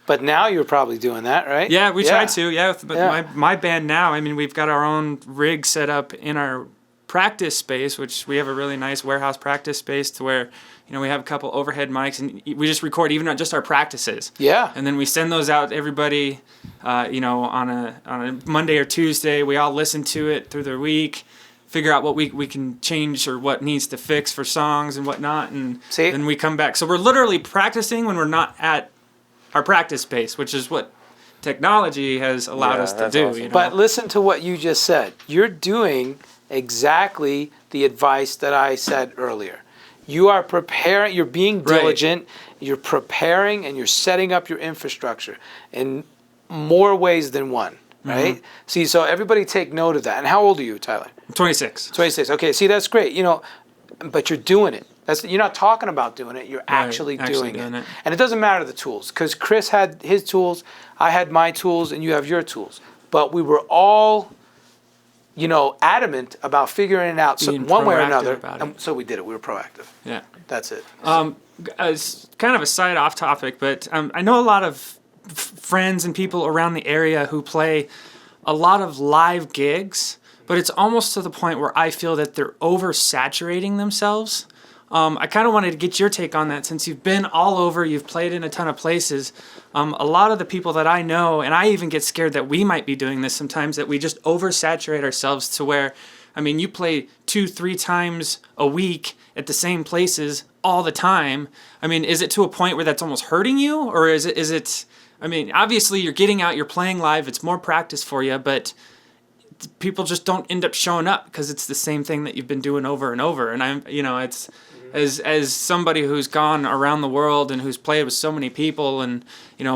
But now you're probably doing that, right?
Yeah, we tried to, but my band now, I mean, we've got our own rig set up in our practice space, which we have a really nice warehouse practice space to where, we have a couple overhead mics, and we just record even on just our practices.
Yeah.
And then we send those out to everybody, on a Monday or Tuesday. We all listen to it through the week, figure out what we can change or what needs to fix for songs and whatnot, and then we come back. So we're literally practicing when we're not at our practice space, which is what technology has allowed us to do.
Awesome.
But listen to what you just said. You're doing exactly the advice that I said earlier. You are preparing, you're being diligent, you're preparing, and you're setting up your infrastructure in more ways than one, right? Mm-hmm. See, so everybody take note of that. And how old are you, Tyler?
I'm 26.
26. Okay, see, that's great. But you're doing it. You're not talking about doing it. You're actually doing it. And it doesn't matter the tools, because Chris had his tools, I had my tools, and you have your tools. But we were all, adamant about figuring it out one way or another. And so we did it. We were proactive.
Yeah.
That's it.
As kind of a side off topic, but I know a lot of friends and people around the area who play a lot of live gigs, but it's almost to the point where I feel that they're oversaturating themselves. I kind of wanted to get your take on that, since you've been all over, you've played in a ton of places. A lot of the people that I know, and I even get scared that we might be doing this sometimes, that we just oversaturate ourselves to where, you play 2-3 times a week at the same places all the time. Is it to a point where that's almost hurting you, or is it, obviously you're getting out, you're playing live, it's more practice for you, but people just don't end up showing up because it's the same thing that you've been doing over and over. And I'm, it's as somebody who's gone around the world and who's played with so many people, and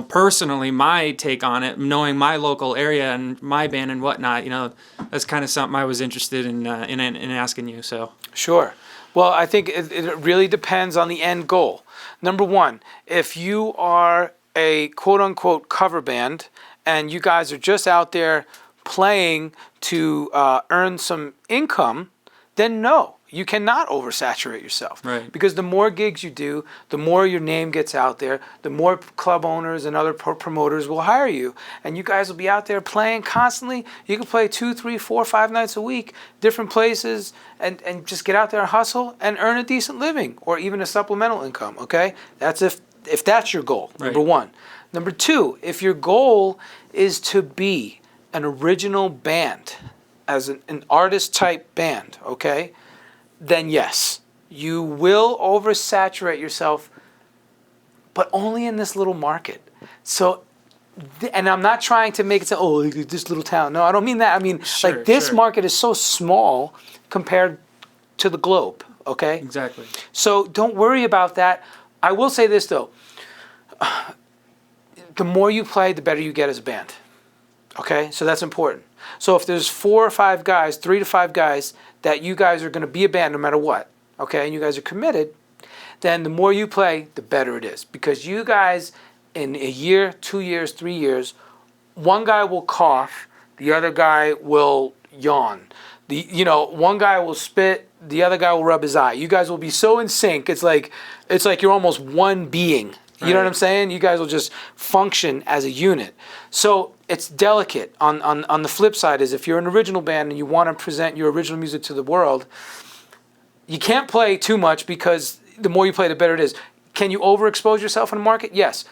personally, my take on it, knowing my local area and my band and whatnot, that's kind of something I was interested in asking you. So
sure. Well, I think it really depends on the end goal. Number one, if you are a quote unquote cover band and you guys are just out there playing to earn some income, then no, you cannot oversaturate yourself.
Right.
Because the more gigs you do, the more your name gets out there, the more club owners and other promoters will hire you. And you guys will be out there playing constantly. You can play 2, 3, 4, 5 nights a week, different places, and just get out there and hustle and earn a decent living or even a supplemental income, okay? That's if that's your goal,
right.
Number one. Number two, if your goal is to be an original band, as an artist type band, okay, then yes, you will oversaturate yourself, but only in this little market. So, and I'm not trying to make it say, oh, this little town. No, I don't mean that. I mean,
sure,
this market is so small compared to the globe, okay?
Exactly.
So don't worry about that. I will say this, though. The more you play, the better you get as a band. Okay? So that's important. So if there's 4 or 5 guys, 3 to 5 guys, that you guys are going to be a band no matter what, okay, and you guys are committed, then the more you play, the better it is. Because you guys, in a year, 2 years, 3 years, one guy will cough, the other guy will yawn. One guy will spit, the other guy will rub his eye. You guys will be so in sync. It's like you're almost one being. You know what I'm saying? You guys will just function as a unit. So it's delicate. On the flip side is if you're an original band and you want to present your original music to the world, you can't play too much because the more you play, the better it is. Can you overexpose yourself in the market? Yes.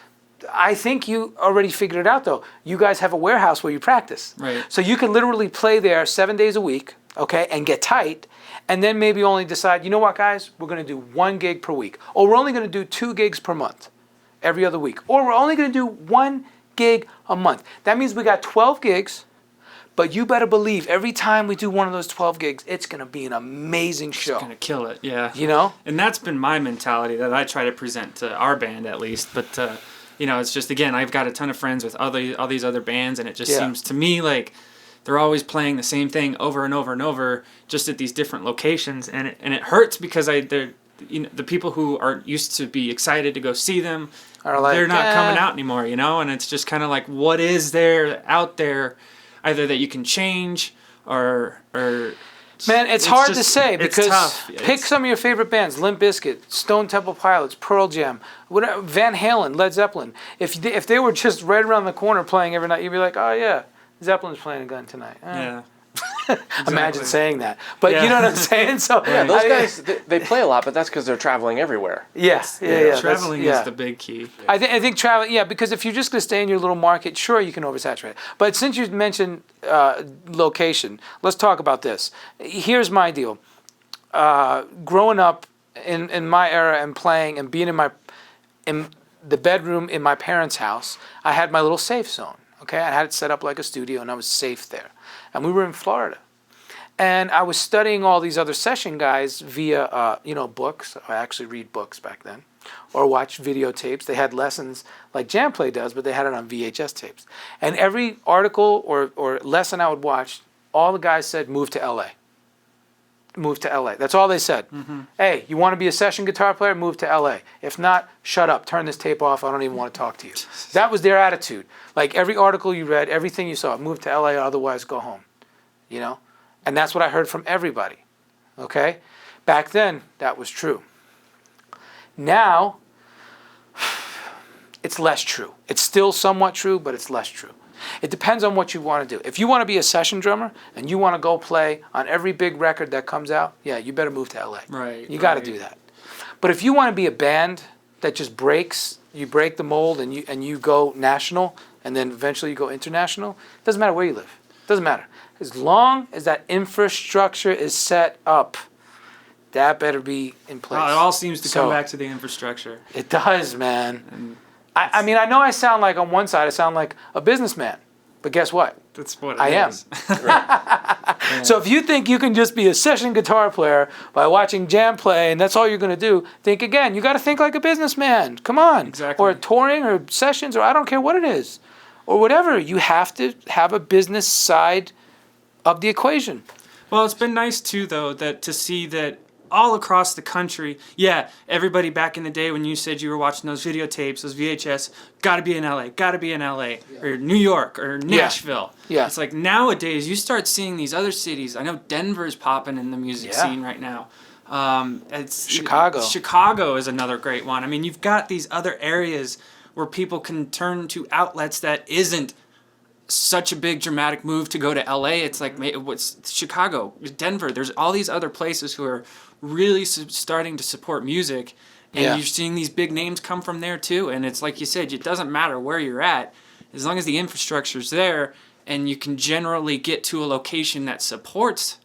I think you already figured it out, though. You guys have a warehouse where you practice.
Right.
So you can literally play there 7 days a week, okay, and get tight, and then maybe only decide, you know what, guys, we're going to do 1 gig per week. Or we're only going to do 2 gigs per month, every other week. Or we're only going to do 1 gig a month. That means we got 12 gigs, but you better believe every time we do one of those 12 gigs, it's going to be an amazing show.
It's going to kill it, yeah.
And
that's been my mentality that I try to present to our band at least, but it's just, again, I've got a ton of friends with all these other bands, and it just seems to me like they're always playing the same thing over and over and over, just at these different locations, and it hurts because the people who are used to be excited to go see them, they're not coming out anymore, and it's just kind of like, what is there out there, either that you can change or
man, it's hard to say because
tough.
Pick some of your favorite bands: Limp Bizkit, Stone Temple Pilots, Pearl Jam, whatever, Van Halen, Led Zeppelin. If they were just right around the corner playing every night, you'd be like, oh yeah, Zeppelin's playing again tonight.
Yeah.
Exactly. Imagine saying that, but you know what I'm saying. So
those guys they play a lot, but that's because they're traveling everywhere.
Yes,
traveling is the big key.
I think traveling, because if you're just going to stay in your little market, sure, you can oversaturate. But since you mentioned location, let's talk about this. Here's my deal. Growing up in my era and playing and being in the bedroom in my parents' house, I had my little safe zone. Okay, I had it set up like a studio, and I was safe there. And we were in Florida. And I was studying all these other session guys via, books. I actually read books back then. Or watch videotapes. They had lessons like JamPlay does, but they had it on VHS tapes. And every article or lesson I would watch, all the guys said, move to LA. Move to LA. That's all they said. Mm-hmm. Hey, you want to be a session guitar player? Move to LA. If not, shut up. Turn this tape off. I don't even want to talk to you. That was their attitude. Like every article you read, everything you saw, move to LA, otherwise go home. And that's what I heard from everybody. Okay? Back then, that was true. Now, it's less true. It's still somewhat true, but it's less true. It depends on what you want to do. If you want to be a session drummer and you want to go play on every big record that comes out, you better move to LA.
Right.
You got to do that. But if you want to be a band that just you break the mold and you go national and then eventually you go international, it doesn't matter where you live. It doesn't matter. As long as that infrastructure is set up, that better be in place.
It all seems to come back to the infrastructure.
It does, man. I mean, I know I sound like on one side, I sound like a businessman. But guess what?
That's what
I am. So if you think you can just be a session guitar player by watching JamPlay and that's all you're going to do, think again. You got to think like a businessman. Come on.
Exactly.
Or touring or sessions or I don't care what it is. Or whatever. You have to have a business side of the equation.
Well, it's been nice too, though, that to see that all across the country, everybody back in the day when you said you were watching those videotapes, those VHS, gotta be in LA, or New York, or Nashville.
Yeah.
It's like nowadays you start seeing these other cities. I know Denver's popping in the music scene right now. It's
Chicago.
Chicago is another great one. I mean, you've got these other areas where people can turn to outlets that isn't such a big dramatic move to go to LA. It's like what's Chicago, Denver. There's all these other places who are really starting to support music, and you're seeing these big names come from there too. And it's like you said, it doesn't matter where you're at, as long as the infrastructure's there and you can generally get to a location that supports.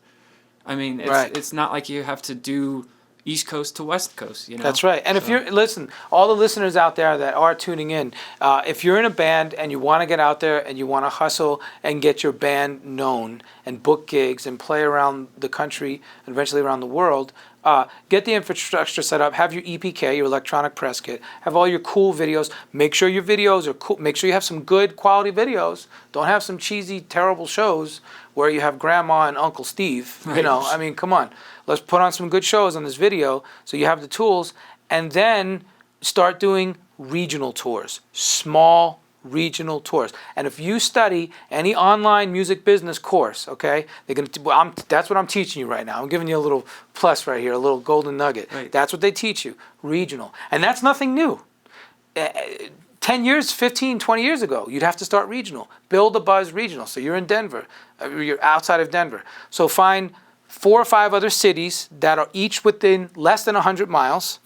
I mean, it's not like you have to do East Coast to West Coast, you know?
That's right. And if listen, all the listeners out there that are tuning in, if you're in a band and you want to get out there and you want to hustle and get your band known and book gigs and play around the country and eventually around the world, get the infrastructure set up, have your EPK, your electronic press kit, have all your cool videos, make sure your videos are cool, make sure you have some good quality videos, don't have some cheesy, terrible shows where you have Grandma and Uncle Steve, you know, I mean, come on. Let's put on some good shows on this video so you have the tools, and then start doing regional tours, small regional tours. And if you study any online music business course, okay, that's what I'm teaching you right now. I'm giving you a little plus right here, a little golden nugget.
Right.
That's what they teach you, regional. And that's nothing new. 10 years, 15, 20 years ago, you'd have to start regional. Build a buzz regional. So you're in Denver, you're outside of Denver. So find 4 or 5 other cities that are each within less than 100 miles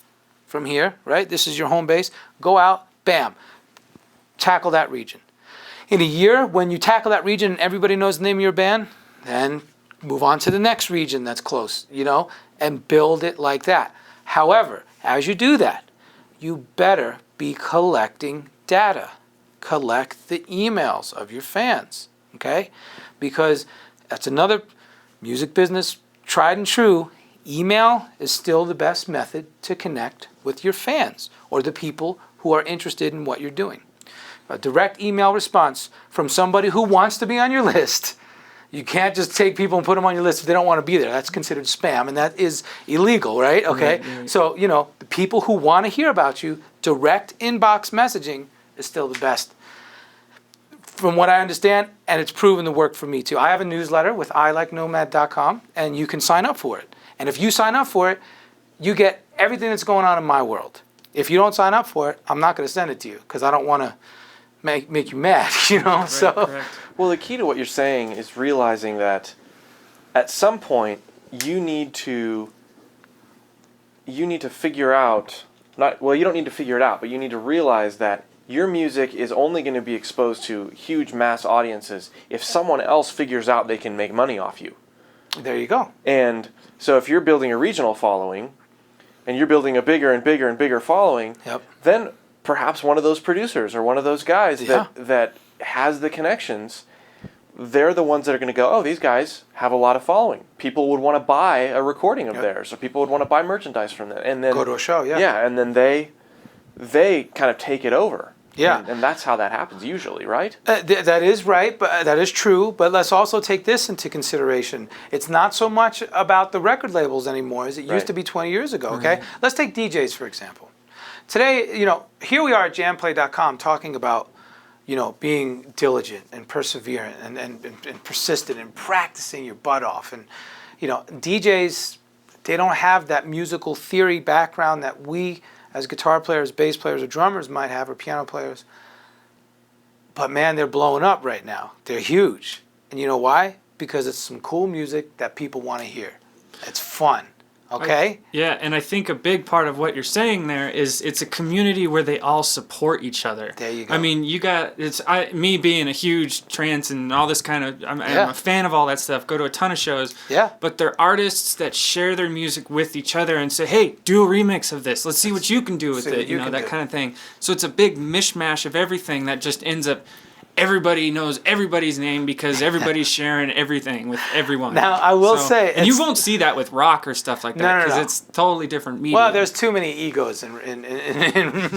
from here, right? This is your home base. Go out, bam, tackle that region. In a year, when you tackle that region and everybody knows the name of your band, then move on to the next region that's close, you know, and build it like that. However, as you do that, you better be collecting data. Collect the emails of your fans, okay? Because that's another music business, tried and true. Email is still the best method to connect with your fans or the people who are interested in what you're doing. A direct email response from somebody who wants to be on your list. You can't just take people and put them on your list if they don't want to be there. That's considered spam, and that is illegal, right? Okay?
Right.
So, you know, the people who want to hear about you, direct inbox messaging is still the best. From what I understand, and it's proven to work for me too. I have a newsletter with iLikeNomad.com, and you can sign up for it. And if you sign up for it, you get everything that's going on in my world. If you don't sign up for it, I'm not going to send it to you because I don't want to make you mad, you know?
Right,
so.
correct.
Well, the key to what you're saying is realizing that at some point you need to figure out, you don't need to figure it out, but you need to realize that your music is only going to be exposed to huge mass audiences if someone else figures out they can make money off you.
There you go.
And so if you're building a regional following and you're building a bigger and bigger and bigger following, then perhaps one of those producers or one of those guys that has the connections, they're the ones that are going to go, oh, these guys have a lot of following. People would want to buy a recording of theirs, or people would want to buy merchandise from them. And then
go to a show,
and then they kind of take it over.
Yeah.
And that's how that happens usually, right?
That is right, but that is true. But let's also take this into consideration. It's not so much about the record labels anymore as it used to be 20 years ago, okay? Let's take DJs, for example. Today, you know, here we are at JamPlay.com talking about, you know, being diligent and perseverant and persistent and practicing your butt off. And, you know, DJs, they don't have that musical theory background that we as guitar players, bass players, or drummers might have, or piano players. But man, they're blowing up right now. They're huge. And you know why? Because it's some cool music that people want to hear. It's fun. Okay?
And I think a big part of what you're saying there is it's a community where they all support each other.
There you go.
I mean, me being a huge trance and all this kind of, I'm a fan of all that stuff, go to a ton of shows.
Yeah.
But they're artists that share their music with each other and say, hey, do a remix of this. Let's see what you can do with it, you know, that kind of thing. So it's a big mishmash of everything that just ends up everybody knows everybody's name because everybody's sharing everying with everyone.
Now, I will say...
And you won't see that with rock or stuff like that because it's totally different media.
Well, there's too many egos in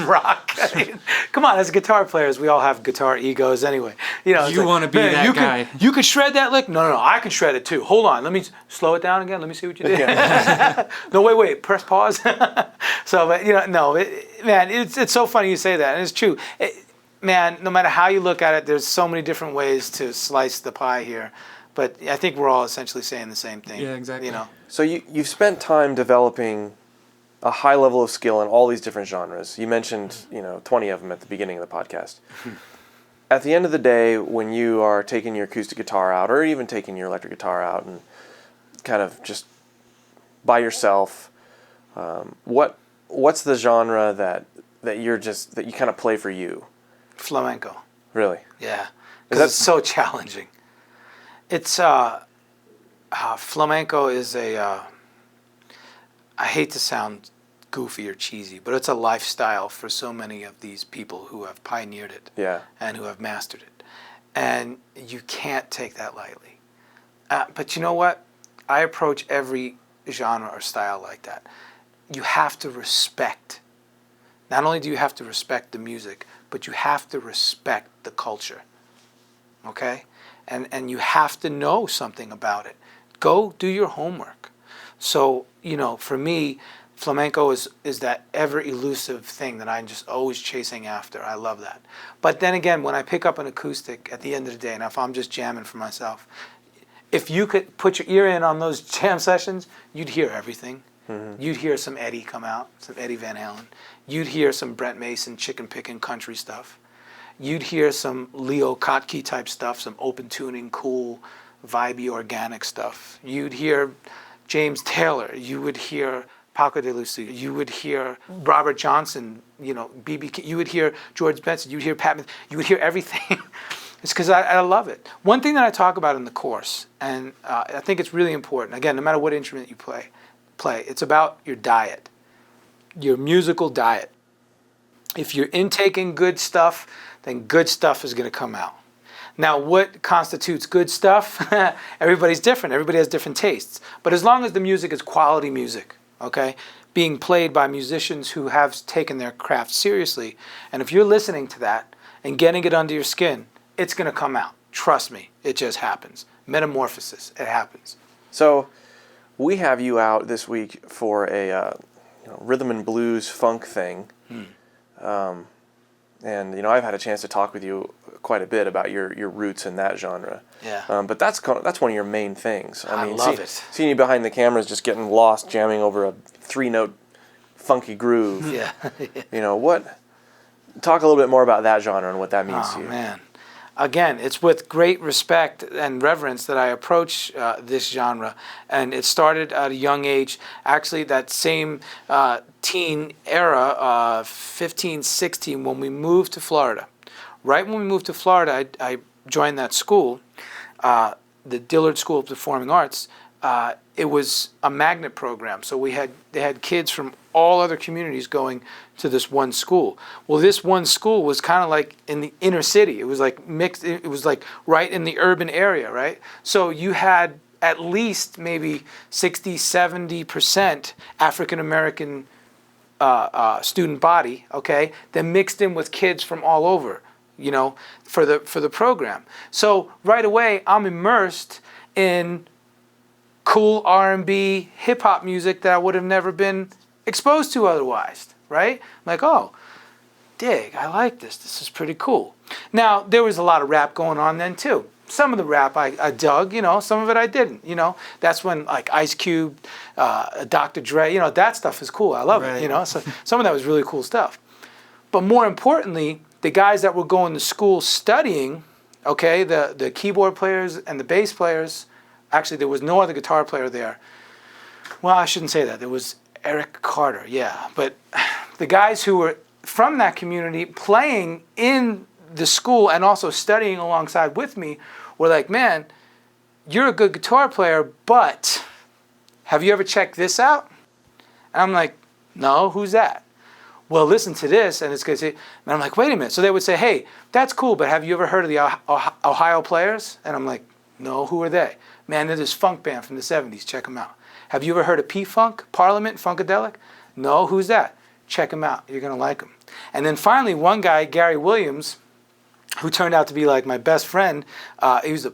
rock. I mean, come on, as guitar players, we all have guitar egos anyway. You
want to be that guy.
You could shred that lick? No, I can shred it too. Hold on, let me slow it down again. Let me see what you did. No, wait, press pause. So, but, man, it's so funny you say that, and it's true. Man, no matter how you look at it, there's so many different ways to slice the pie here. But I think we're all essentially saying the same thing.
Yeah, exactly.
So you've spent time developing a high level of skill in all these different genres. You mentioned, 20 of them at the beginning of the podcast. At the end of the day, when you are taking your acoustic guitar out, or even taking your electric guitar out and kind of just by yourself, what's the genre that you kind of play for you?
Flamenco.
Really?
Yeah. Because it's so challenging. It's flamenco is I hate to sound goofy or cheesy, but it's a lifestyle for so many of these people who have pioneered it.
Yeah.
And who have mastered it. And you can't take that lightly. But you know what? I approach every genre or style like that. You have to respect. Not only do you have to respect the music, but you have to respect the culture, okay? And you have to know something about it. Go do your homework. So, for me, flamenco is that ever elusive thing that I'm just always chasing after. I love that. But then again, when I pick up an acoustic at the end of the day, and if I'm just jamming for myself, if you could put your ear in on those jam sessions, you'd hear everything. Mm-hmm. You'd hear some Eddie come out, some Eddie Van Halen. You'd hear some Brent Mason chicken picking country stuff. You'd hear some Leo Kottke type stuff, some open tuning, cool, vibey, organic stuff. You'd hear James Taylor. You would hear Paco de Lucia. You would hear Robert Johnson, B.B. King. You would hear George Benson. You would hear Pat. You would hear everything. It's because I love it. One thing that I talk about in the course, and I think it's really important, again, no matter what instrument you play, it's about your diet, your musical diet. If you're intaking good stuff, then good stuff is going to come out. Now, what constitutes good stuff? Everybody's different. Everybody has different tastes. But as long as the music is quality music, okay, being played by musicians who have taken their craft seriously, and if you're listening to that and getting it under your skin, it's going to come out. Trust me, it just happens. Metamorphosis, it happens.
So we have you out this week for a rhythm and blues funk thing. And I've had a chance to talk with you quite a bit about your roots in that genre.
Yeah.
But that's one of your main things.
I love it.
Seeing you behind the cameras just getting lost jamming over a 3-note funky groove.
Yeah.
Talk a little bit more about that genre and what that means to you.
Oh, man. Again, it's with great respect and reverence that I approach this genre. And it started at a young age. Actually, that same teen era, 15, 16, when we moved to Florida. Right when we moved to Florida, I joined that school, the Dillard School of Performing Arts. It was a magnet program. So they had kids from all other communities going to this one school. Well, this one school was kind of like in the inner city. It was like mixed. It was like right in the urban area, right? So you had at least maybe 60, 70% African American student body, okay, then mixed in with kids from all over, for the program. So right away, I'm immersed in cool R&B, hip hop music that I would have never been exposed to otherwise, right? Like, oh, dig, I like this. This is pretty cool. Now, there was a lot of rap going on then too. Some of the rap I dug, some of it I didn't, That's when like Ice Cube, Dr. Dre, that stuff is cool. I love it, So some of that was really cool stuff. But more importantly, the guys that were going to school studying, okay, the keyboard players and the bass players. Actually, there was no other guitar player there. Well, I shouldn't say that. There was Eric Carter, yeah. But the guys who were from that community playing in the school and also studying alongside with me were like, man, you're a good guitar player, but have you ever checked this out? And I'm like, no, who's that? well, listen to this, and it's going to say, and I'm like, wait a minute. So they would say, hey, that's cool, but have you ever heard of the Ohio Players? And I'm like, no, who are they? Man, they're this funk band from the 70s. Check them out. Have you ever heard of P-Funk, Parliament, Funkadelic? No, who's that? Check them out. You're going to like them. And then finally, one guy, Gary Williams, who turned out to be like my best friend, he was a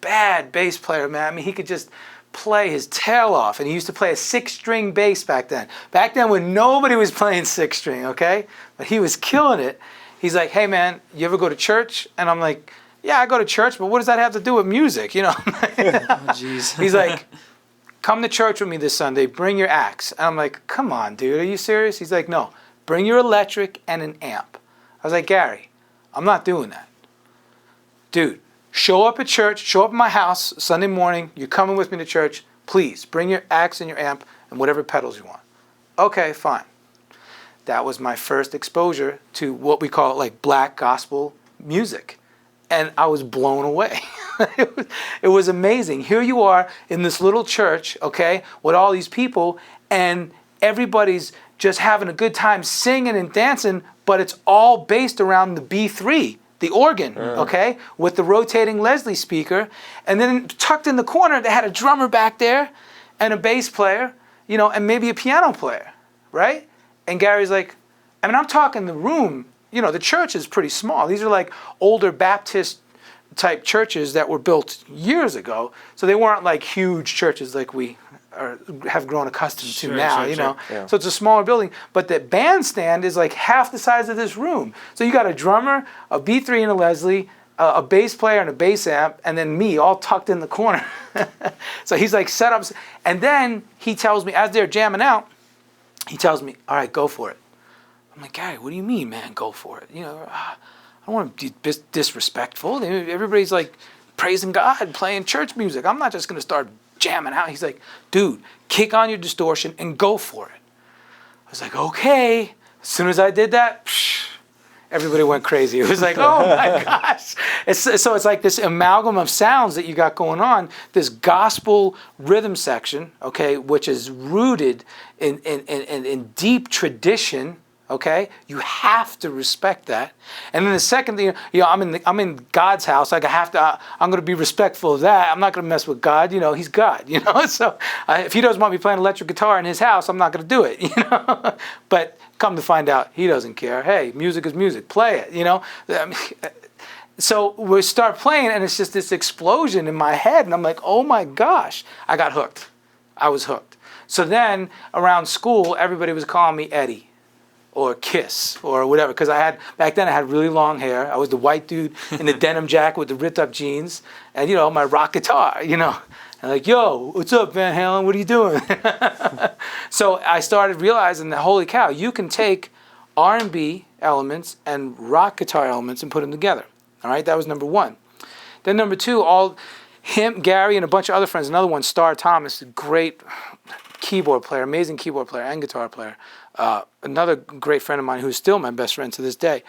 bad bass player, man. I mean, he could just play his tail off, and he used to play a 6-string bass back then when nobody was playing 6-string, okay? But he was killing it. He's like, hey man, you ever go to church? And I'm like, yeah, I go to church, but what does that have to do with music, you know?
Oh, jeez.
He's like, come to church with me this Sunday, bring your axe. And I'm like, come on, dude, are you serious? He's like, no, bring your electric and an amp. I was like, Gary, I'm not doing that. Dude, show up at church, show up at my house Sunday morning, you're coming with me to church, please bring your axe and your amp and whatever pedals you want. Okay, fine. That was my first exposure to what we call like black gospel music. And I was blown away. It was amazing. Here you are in this little church, okay, with all these people, and everybody's just having a good time singing and dancing, but it's all based around the B3. The organ, okay, with the rotating Leslie speaker. And then tucked in the corner, they had a drummer back there and a bass player, you know, and maybe a piano player, right? And Gary's like, I mean, I'm talking the room, you know, the church is pretty small. These are like older Baptist type churches that were built years ago. So they weren't like huge churches like we have grown accustomed to now, you know. Yeah. So it's a smaller building, but the bandstand is like half the size of this room. So you got a drummer, a B3 and a Leslie, a bass player and a bass amp, and then me all tucked in the corner. So he's like set up, and then he tells me as they're jamming out, he tells me, all right, go for it. I'm like, Gary, what do you mean, man, go for it? You know, I don't want to be disrespectful. Everybody's like praising God, playing church music. I'm not just going to start jamming out. He's like, dude, kick on your distortion and go for it. I was like, okay. As soon as I did that, everybody went crazy. It was like, oh my gosh. So it's like this amalgam of sounds that you got going on, this gospel rhythm section, okay, which is rooted in deep tradition. Okay, you have to respect that. And then the second thing, you know, I'm in God's house. Like I'm going to be respectful of that. I'm not going to mess with God. You know, He's God. You know, so if He doesn't want me playing electric guitar in His house, I'm not going to do it. You know, but come to find out, He doesn't care. Hey, music is music. Play it. You know. So we start playing, and it's just this explosion in my head, and I'm like, oh my gosh, I got hooked. I was hooked. So then around school, everybody was calling me Eddie, or Kiss, or whatever, because back then I had really long hair. I was the white dude in the denim jacket with the ripped up jeans, and you know, my rock guitar, you know. And like, yo, what's up, Van Halen? What are you doing? So I started realizing that, holy cow, you can take R&B elements and rock guitar elements and put them together. All right, that was number one. Then number two, Gary, and a bunch of other friends. Another one, Star Thomas, a great keyboard player, amazing keyboard player and guitar player. Another great friend of mine who's still my best friend to this day.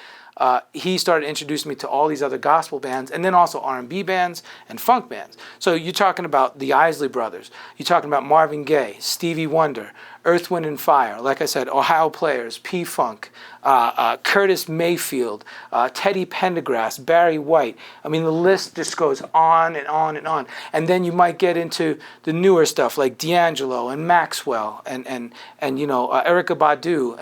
He started introducing me to all these other gospel bands, and then also R&B bands and funk bands. So you're talking about the Isley Brothers. You're talking about Marvin Gaye, Stevie Wonder, Earth, Wind and Fire. Like I said, Ohio Players, P-Funk, Curtis Mayfield, Teddy Pendergrass, Barry White. I mean, the list just goes on and on and on. And then you might get into the newer stuff like D'Angelo and Maxwell and you know, Erykah Badu.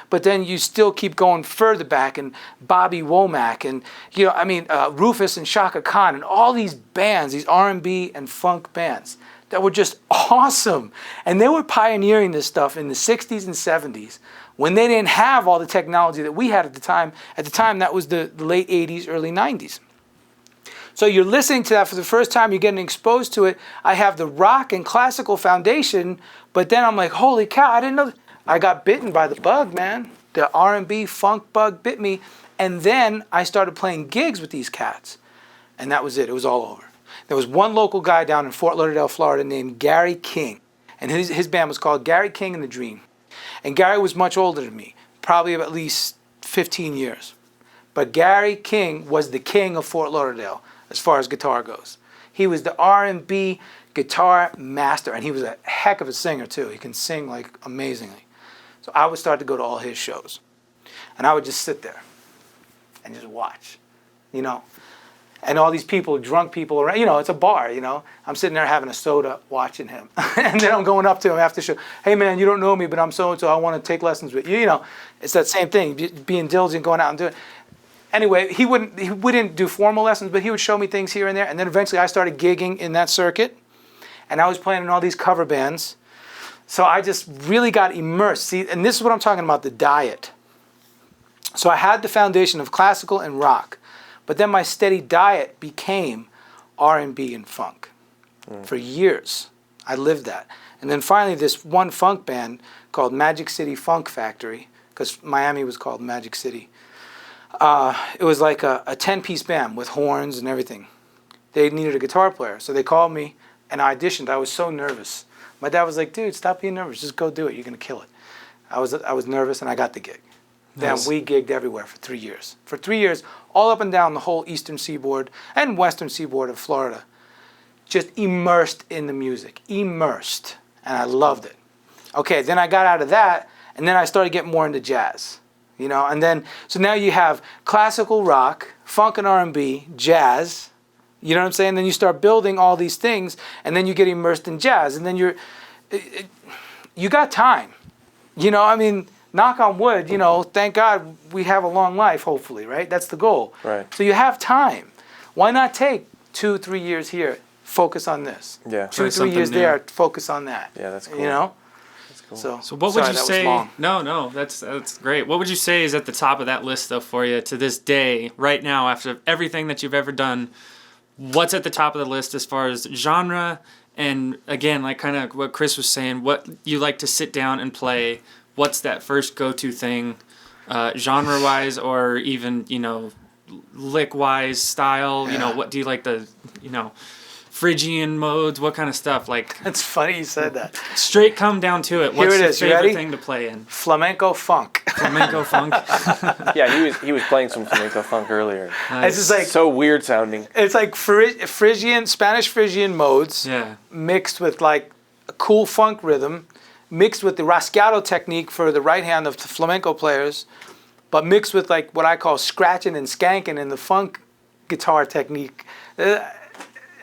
But then you still keep going further back, and Bobby Womack, and you know, I mean, Rufus and Shaka Khan, and all these bands, these R&B and funk bands that were just awesome. And they were pioneering this stuff in the 60s and 70s when they didn't have all the technology that we had at the time. At the time, that was the late 80s, early 90s. So you're listening to that for the first time, you're getting exposed to it. I have the rock and classical foundation, but then I'm like, holy cow, I didn't know. I got bitten by the bug, man. The R&B funk bug bit me. And then I started playing gigs with these cats. And that was it. It was all over. There was one local guy down in Fort Lauderdale, Florida named Gary King. And his band was called Gary King and the Dream. And Gary was much older than me, probably at least 15 years. But Gary King was the king of Fort Lauderdale as far as guitar goes. He was the R&B guitar master, and he was a heck of a singer too. He can sing like amazingly. So I would start to go to all his shows. And I would just sit there and just watch, you know. And all these people, drunk people around, you know, it's a bar, you know. I'm sitting there having a soda watching him. And then I'm going up to him after the show. Hey, man, you don't know me, but I'm so-and-so. I want to take lessons with you. You know, it's that same thing, being diligent, going out and doing it. Anyway, he wouldn't do formal lessons, but he would show me things here and there. And then eventually I started gigging in that circuit. And I was playing in all these cover bands. So I just really got immersed. See, and this is what I'm talking about, the diet. So I had the foundation of classical and rock. But then my steady diet became R&B and funk. For years, I lived that. And then finally, this one funk band called Magic City Funk Factory, because Miami was called Magic City. It was like a 10-piece band with horns and everything. They needed a guitar player, so they called me and I auditioned. I was so nervous. My dad was like, dude, stop being nervous. Just go do it. You're going to kill it. I was nervous, and I got the gig. Nice. Then we gigged everywhere for 3 years. For 3 years, all up and down the whole eastern seaboard and western seaboard of Florida. Just immersed in the music. Immersed. And I loved it. Okay, then I got out of that, and then I started getting more into jazz. You know, and then, so now you have classical rock, funk and R&B, jazz. You know what I'm saying? Then you start building all these things, and then you get immersed in jazz, and then you got time. You know, I mean, knock on wood, you know, thank God we have a long life, hopefully, right? That's the goal.
Right.
So you have time. Why not take 2-3 years here, focus on this?
Yeah.
2-3 years there, focus on that.
Yeah, that's cool.
You know?
That's cool.
So what would you say? No, that's great. What would you say is at the top of that list, though, for you to this day, right now, after everything that you've ever done? What's at the top of the list as far as genre? And again, like kind of what Chris was saying, what you like to sit down and play. What's that first go-to thing, genre-wise, or even, you know, lick-wise, style? You know, what do you like the, you know, Phrygian modes? What kind of stuff? Like,
it's funny you said that.
Straight come down to it. What's your favorite thing to play in?
Flamenco funk.
Flamenco funk.
Yeah, he was playing some flamenco funk earlier.
Nice.
It's just like
so weird sounding.
It's like Phrygian, Spanish Phrygian modes, mixed with like a cool funk rhythm, mixed with the rasgado technique for the right hand of the flamenco players, but mixed with like what I call scratching and skanking in the funk guitar technique. I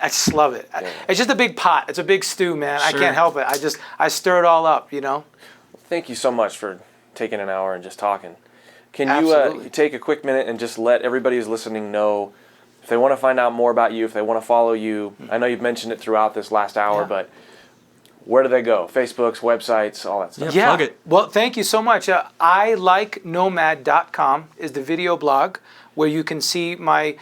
just love it. Yeah. It's just a big pot. It's a big stew, man. Sure. I can't help it. I stir it all up, you know?
Thank you so much for taking an hour and just talking. Can you take a quick minute and just let everybody who's listening know if they want to find out more about you, if they want to follow you? I know you've mentioned it throughout this last hour, but where do they go? Facebooks, websites, all that stuff.
Yeah, plug it.
Well, thank you so much. ILikeNomad.com is the video blog where you can see my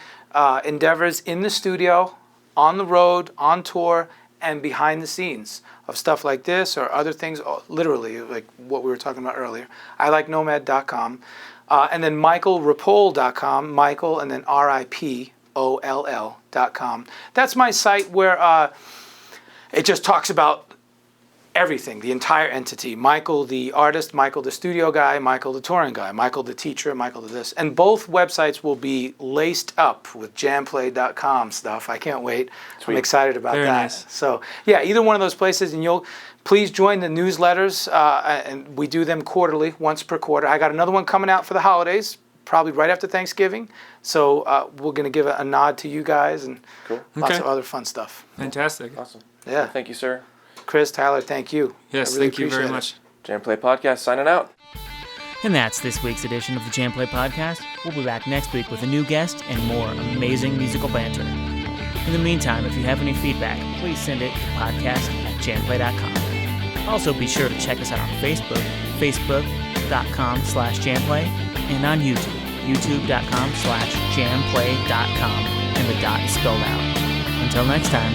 endeavors in the studio, on the road, on tour, and behind the scenes of stuff like this or other things, literally, like what we were talking about earlier. ILikeNomad.com. And then MichaelRipoll.com, Michael, and then RIPOLL.com. That's my site where it just talks about everything, the entire entity. Michael the artist, Michael the studio guy, Michael the touring guy, Michael the teacher, Michael the this. And both websites will be laced up with JamPlay.com stuff. I can't wait. Sweet. I'm excited about that. Nice. So yeah, either one of those places, and you'll please join the newsletters, and we do them quarterly, once per quarter. I got another one coming out for the holidays, probably right after Thanksgiving. So we're going to give a nod to you guys and lots of other fun stuff.
Fantastic.
Awesome.
Yeah.
Well, thank you, sir.
Chris, Tyler, thank you.
Yes, really thank you very much.
JamPlay Podcast signing out.
And that's this week's edition of the JamPlay Podcast. We'll be back next week with a new guest and more amazing musical banter. In the meantime, if you have any feedback, please send it to podcast@jamplay.com. Also, be sure to check us out on Facebook, facebook.com/jamplay, and on YouTube, youtube.com/jamplay.com, and the dot is spelled out. Until next time.